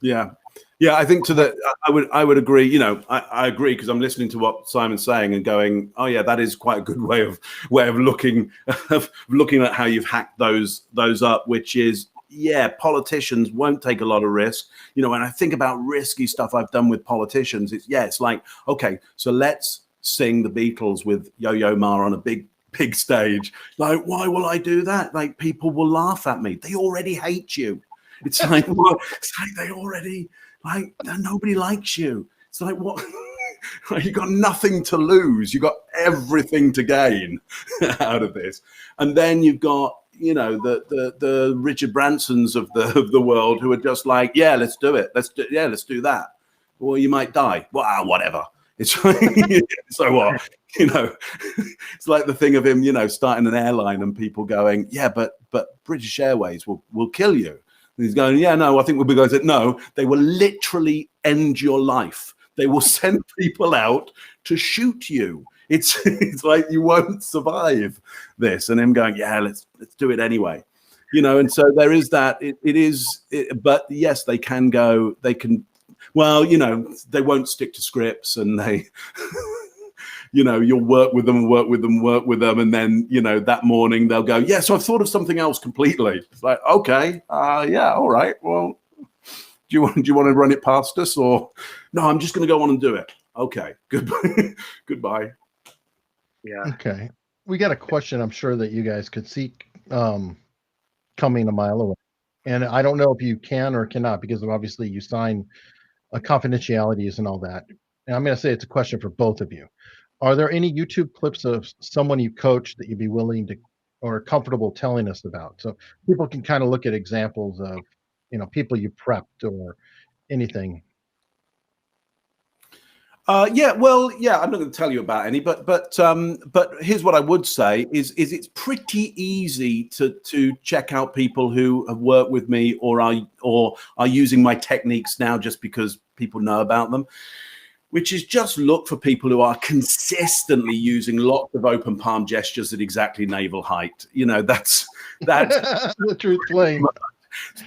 B: yeah. Yeah, I think I would agree. You know, I agree because I'm listening to what Simon's saying and going, oh yeah, that is quite a good way of looking at how you've hacked those up, which is, yeah, politicians won't take a lot of risk. You know, when I think about risky stuff I've done with politicians, it's like, okay, so let's sing the Beatles with Yo-Yo Ma on a big stage. Like, why will I do that? Like, people will laugh at me. They already hate you. It's like, what? It's like they already, like, nobody likes you. It's like, what? You got nothing to lose. You got everything to gain out of this. And then you've got, you know, the Richard Bransons of the world who are just like, yeah, let's do it. Let's do that. Well, you might die. Well, whatever. It's like, so what? You know, it's like the thing of him, you know, starting an airline and people going, yeah, but British Airways will kill you. And he's going, yeah, no, I think we'll be going to, no, they will literally end your life. They will send people out to shoot you. It's like you won't survive this. And him going, yeah, let's do it anyway. You know, and so there is that. But yes, they can, well, you know, they won't stick to scripts, and they, you know, you'll work with them. And then, you know, that morning they'll go, yeah, so I've thought of something else completely. It's like, okay, yeah, all right. Well, do you want to run it past us, or no, I'm just going to go on and do it. Okay, goodbye.
C: Yeah.
A: Okay. We got a question I'm sure that you guys could see coming a mile away. And I don't know if you can or cannot, because obviously you sign confidentialities and all that. And I'm going to say it's a question for both of you. Are there any YouTube clips of someone you coached that you'd be willing to or comfortable telling us about? So people can kind of look at examples of, you know, people you prepped or anything.
B: Yeah, well, yeah, I'm not going to tell you about any, but here's what I would say is it's pretty easy to check out people who have worked with me or are using my techniques now just because people know about them, which is just look for people who are consistently using lots of open palm gestures at exactly navel height. You know, that's
A: the truth claim.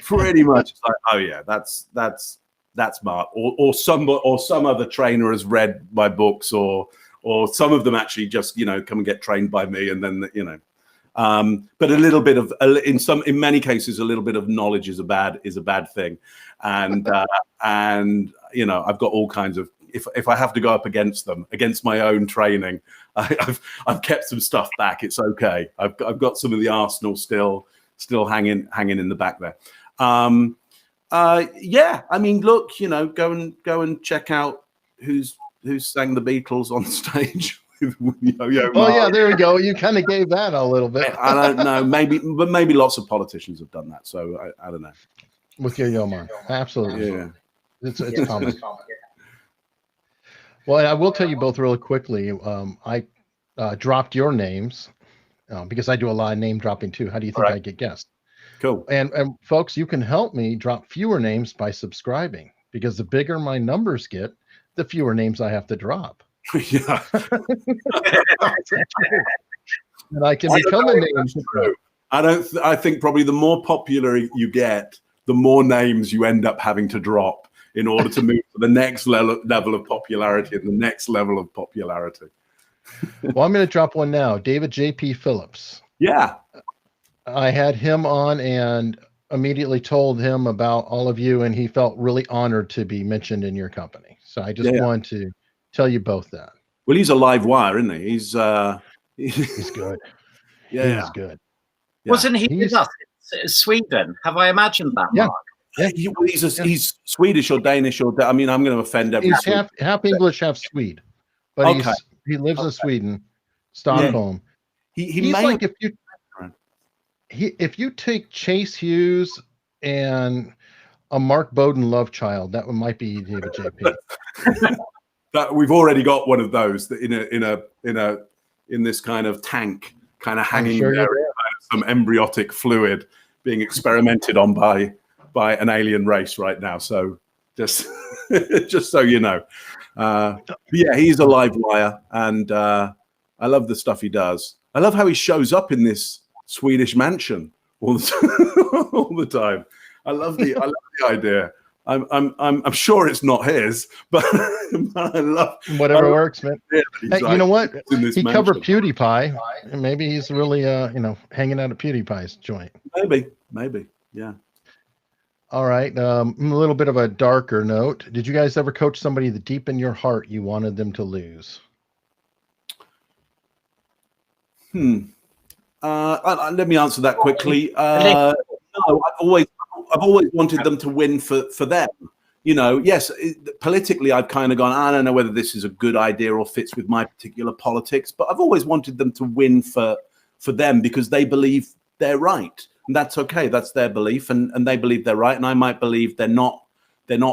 B: Pretty much like, oh yeah, that's Mark, or some other trainer has read my books, or some of them actually just, you know, come and get trained by me, and then, you know, but a little bit of in many cases a little bit of knowledge is a bad thing, and you know, I've got all kinds of, if I have to go up against my own training, I've kept some stuff back. It's okay. I've got some of the arsenal still hanging in the back there. Yeah, I mean, look, you know, go and check out who's sang the Beatles on stage with Yo-Yo Ma.
A: Oh yeah, there we go. You kind of gave that a little bit.
B: I don't know, maybe lots of politicians have done that. So I don't know.
A: With Yo-Yo Ma, absolutely.
B: Yeah,
A: it's common. Well, I will tell you both really quickly. I dropped your names because I do a lot of name dropping too. How do you think I get guests?
B: Cool.
A: And folks, you can help me drop fewer names by subscribing, because the bigger my numbers get, the fewer names I have to drop.
B: Yeah.
A: And I can become a name.
B: I think probably the more popular you get, the more names you end up having to drop in order to move to the next level of popularity and the next level of popularity.
A: Well, I'm going to drop one now. David J.P. Phillips.
B: Yeah.
A: I had him on and immediately told him about all of you, and he felt really honored to be mentioned in your company. So I just wanted to tell you both that.
B: Well, he's a live wire, isn't he? He's
A: good.
B: Yeah,
A: he's good.
C: Yeah. Wasn't he with us in Sweden? Have I imagined that, Mark?
B: Yeah, he's Swedish or Danish, or I mean, I'm going to offend everyone.
A: He's half English, half Swede, but he lives in Sweden, Stockholm.
B: Yeah.
A: He's like if you take Chase Hughes and a Mark Bowden love child, that one might be David JP.
B: That we've already got one of those in this kind of tank, kind of hanging there, some embryotic fluid being experimented on by an alien race right now. So just so you know, yeah, he's a live wire, and I love the stuff he does. I love how he shows up in this Swedish mansion all the time. I love the idea I'm sure it's not his, but I love
A: whatever works, man.
B: Yeah,
A: Hey,
B: like,
A: you know what?
B: He
A: covered PewDiePie, and maybe he's really, hanging out at PewDiePie's joint.
B: Maybe, yeah.
A: All right. A little bit of a darker note. Did you guys ever coach somebody that deep in your heart you wanted them to lose?
B: Let me answer that quickly. No, I've always wanted them to win for them. Yes, politically, I've kind of gone, I don't know whether this is a good idea or fits with my particular politics, but I've always wanted them to win for them because they believe they're right. And that's okay. That's their belief, and they believe they're right. And I might believe they're not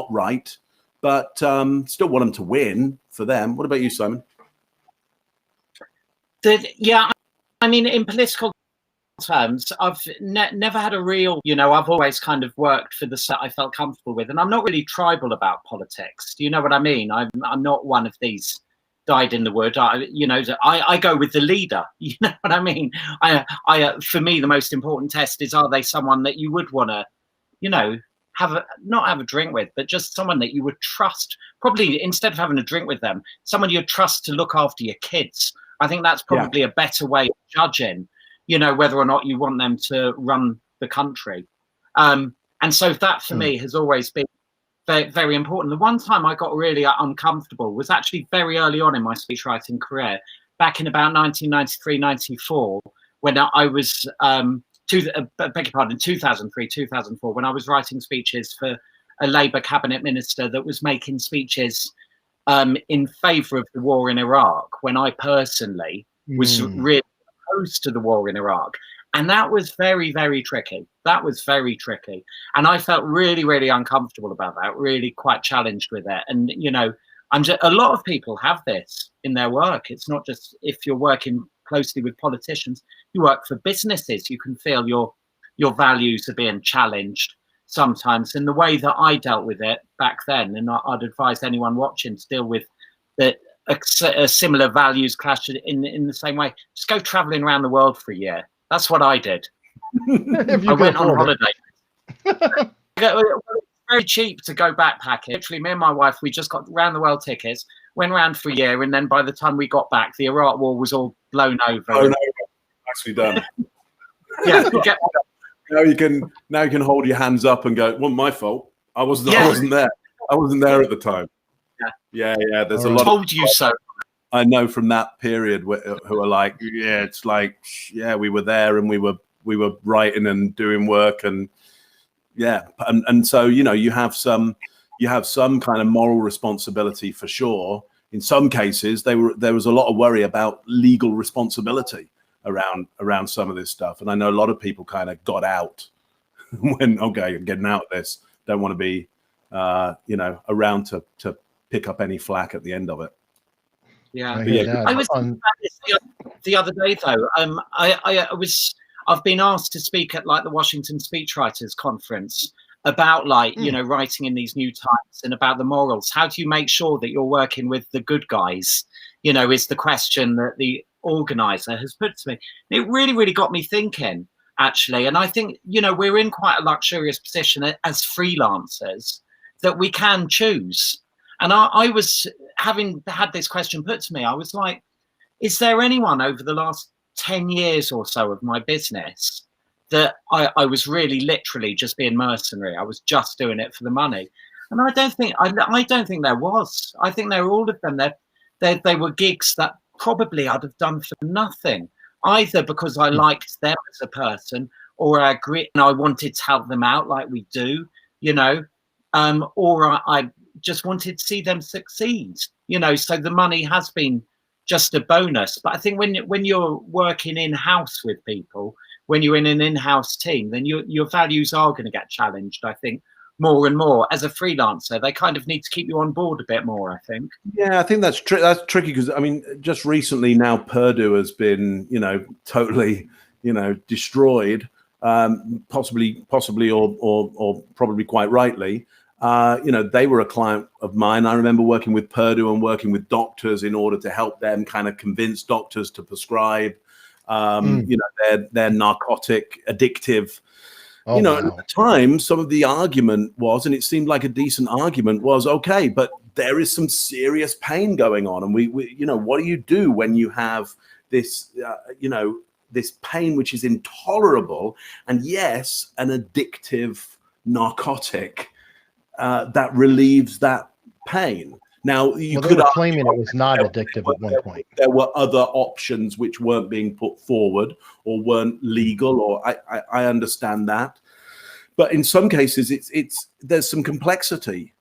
B: right, but still want them to win for them. What about you, Simon?
C: Yeah, I mean, in political terms, I've never had a real, I've always kind of worked for the set I felt comfortable with, and I'm not really tribal about politics. Do you know what I mean? I'm not one of these dyed in the wood. I go with the leader. You know what I mean? For me, the most important test is, are they someone that you would want to, not have a drink with, but just someone that you would trust. Probably instead of having a drink with them, someone you'd trust to look after your kids. I think that's probably a better way of judging, whether or not you want them to run the country. And so that for me has always been very, very important. The one time I got really uncomfortable was actually very early on in my speechwriting career, back in about 1993, 94, when I was, beg your pardon, 2003, 2004, when I was writing speeches for a Labour cabinet minister that was making speeches in favour of the war in Iraq, when I personally was really opposed to the war in Iraq. And that was very, very tricky. And I felt really, really uncomfortable about that, really quite challenged with it. And, a lot of people have this in their work. It's not just if you're working closely with politicians, you work for businesses, you can feel your values are being challenged sometimes. And the way that I dealt with it back then, and I'd advise anyone watching to deal with a similar values clash in the same way, just go traveling around the world for a year. That's what I did. I went on holiday. It's very cheap to go backpacking. Literally, me and my wife, we just got round the world tickets, went around for a year, and then by the time we got back, the Iraq war was all blown over.
B: Nicely done.
C: Yeah.
B: Now you can hold your hands up and go, "Well, my fault. I wasn't there. I wasn't there at the time." Yeah. There's a lot.
C: Told you so.
B: I know from that period who are like, it's like, we were there and we were writing and doing work and so you have some kind of moral responsibility for sure. In some cases, there was a lot of worry about legal responsibility around some of this stuff, and I know a lot of people kind of got out when I'm getting out of this. Don't want to be around to pick up any flack at the end of it.
C: Yeah. I was the other day though. I've been asked to speak at like the Washington Speechwriters Conference about writing in these new times and about the morals. How do you make sure that you're working with the good guys? Is the question that the organizer has put to me. It really, really got me thinking, actually. And I think, we're in quite a luxurious position as freelancers that we can choose. And I was, having had this question put to me, I was like, is there anyone over the last 10 years or so of my business that I was really literally just being mercenary? I was just doing it for the money. And I don't think there was. I think they were all of them. They were gigs that probably I'd have done for nothing, either because I liked them as a person, or I agreed and I wanted to help them out like we do, or I just wanted to see them succeed, so the money has been just a bonus. But I think when you're working in-house with people, when you're in an in-house team, then your values are going to get challenged, I think, more and more. As a freelancer, they kind of need to keep you on board a bit more, I think.
B: Yeah, I think that's tricky because, I mean, just recently now Purdue has been, totally, destroyed, possibly or probably quite rightly. They were a client of mine. I remember working with Purdue and working with doctors in order to help them kind of convince doctors to prescribe, their narcotic, addictive
A: Oh,
B: And
A: wow.
B: at the time, some of the argument was, and it seemed like a decent argument, was okay, but there is some serious pain going on, and we what do you do when you have this this pain which is intolerable, and yes, an addictive narcotic that relieves that pain. Now, you
A: Well, they
B: could
A: were
B: argue
A: claiming it was not addictive at one point.
B: there were other options which weren't being put forward or weren't legal, or I understand that. But in some cases, it's there's some complexity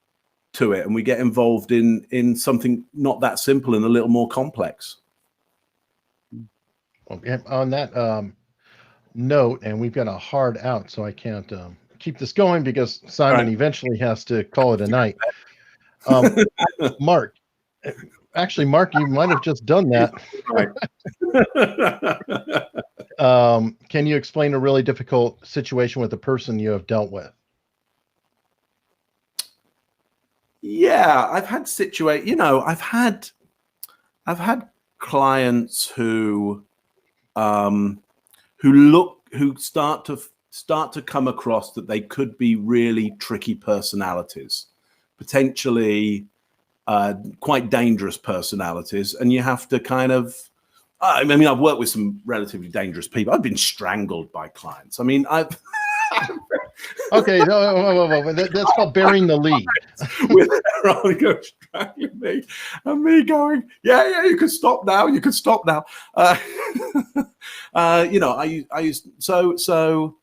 B: to it, and we get involved in something not that simple and a little more complex.
A: Well, yeah, on that note, and we've got a hard out, so I can't keep this going because Simon
B: Right.
A: eventually has to call it a night. Mark, actually, Mark, you might have just done that.
B: Right.
A: Can you explain a really difficult situation with a person you have dealt with?
B: Yeah, I've had I've had clients who start to come across that they could be really tricky personalities, potentially quite dangerous personalities, and you have to kind of. I mean, I've worked with some relatively dangerous people. I've been strangled by clients. I mean, I've.
A: Okay, no, that's called burying the lead.
B: With their own go strangling me, and me going, yeah, you can stop now. You can stop now. I used so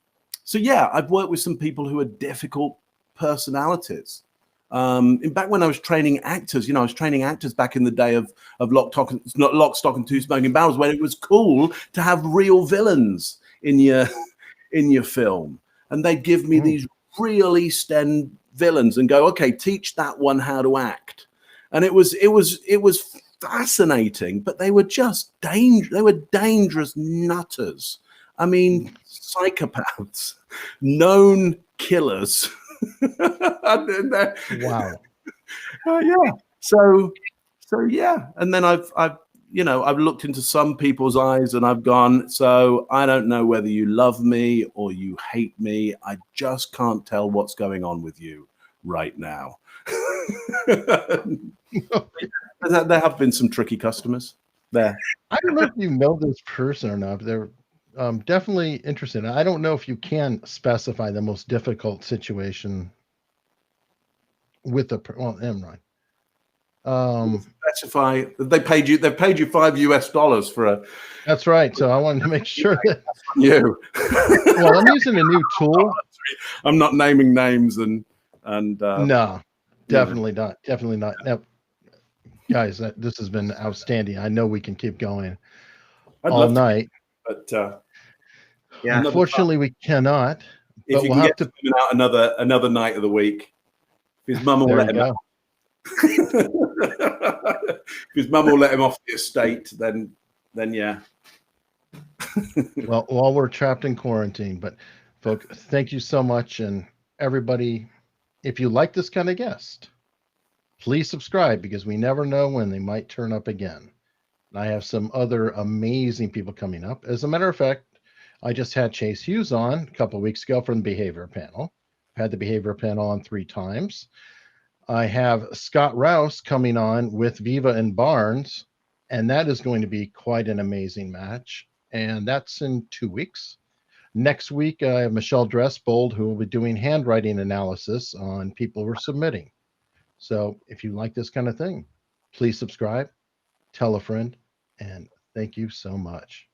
B: yeah. I've worked with some people who are difficult personalities. Back when I was training actors, I was training actors back in the day of Lock, Stock, and Two Smoking Barrels, when it was cool to have real villains in your film, and they'd give me these real East End villains and go, okay, teach that one how to act. And it was fascinating, but they were just dangerous nutters. I mean, psychopaths, known killers.
A: Wow.
B: Yeah. So yeah. And then I've looked into some people's eyes and I've gone, so I don't know whether you love me or you hate me. I just can't tell what's going on with you right now. There have been some tricky customers there.
A: I don't know if you know this person or not, but they're definitely interested. I don't know if you can specify the most difficult situation with Emron.
B: Specify they've paid you $5 for a.
A: That's right. So I wanted to make sure that
B: you.
A: Well, I'm using a new tool.
B: I'm not naming names and
A: no, definitely not. Definitely not. Now, guys, this has been outstanding. I know we can keep going all night,
B: but
C: yeah,
A: unfortunately we cannot.
B: If
A: but
B: you
A: we'll
B: can
A: have
B: get to out another night of the week, his mum will let him out. His mum will let him off the estate, then yeah.
A: Well, while we're trapped in quarantine, but folks, thank you so much. And everybody, if you like this kind of guest, please subscribe, because we never know when they might turn up again. And I have some other amazing people coming up. As a matter of fact, I just had Chase Hughes on a couple of weeks ago from the behavior panel. I've had the behavior panel on 3 times. I have Scott Rouse coming on with Viva and Barnes, and that is going to be quite an amazing match. And that's in 2 weeks. Next week, I have Michelle Dressbold, who will be doing handwriting analysis on people who are submitting. So if you like this kind of thing, please subscribe, tell a friend, and thank you so much.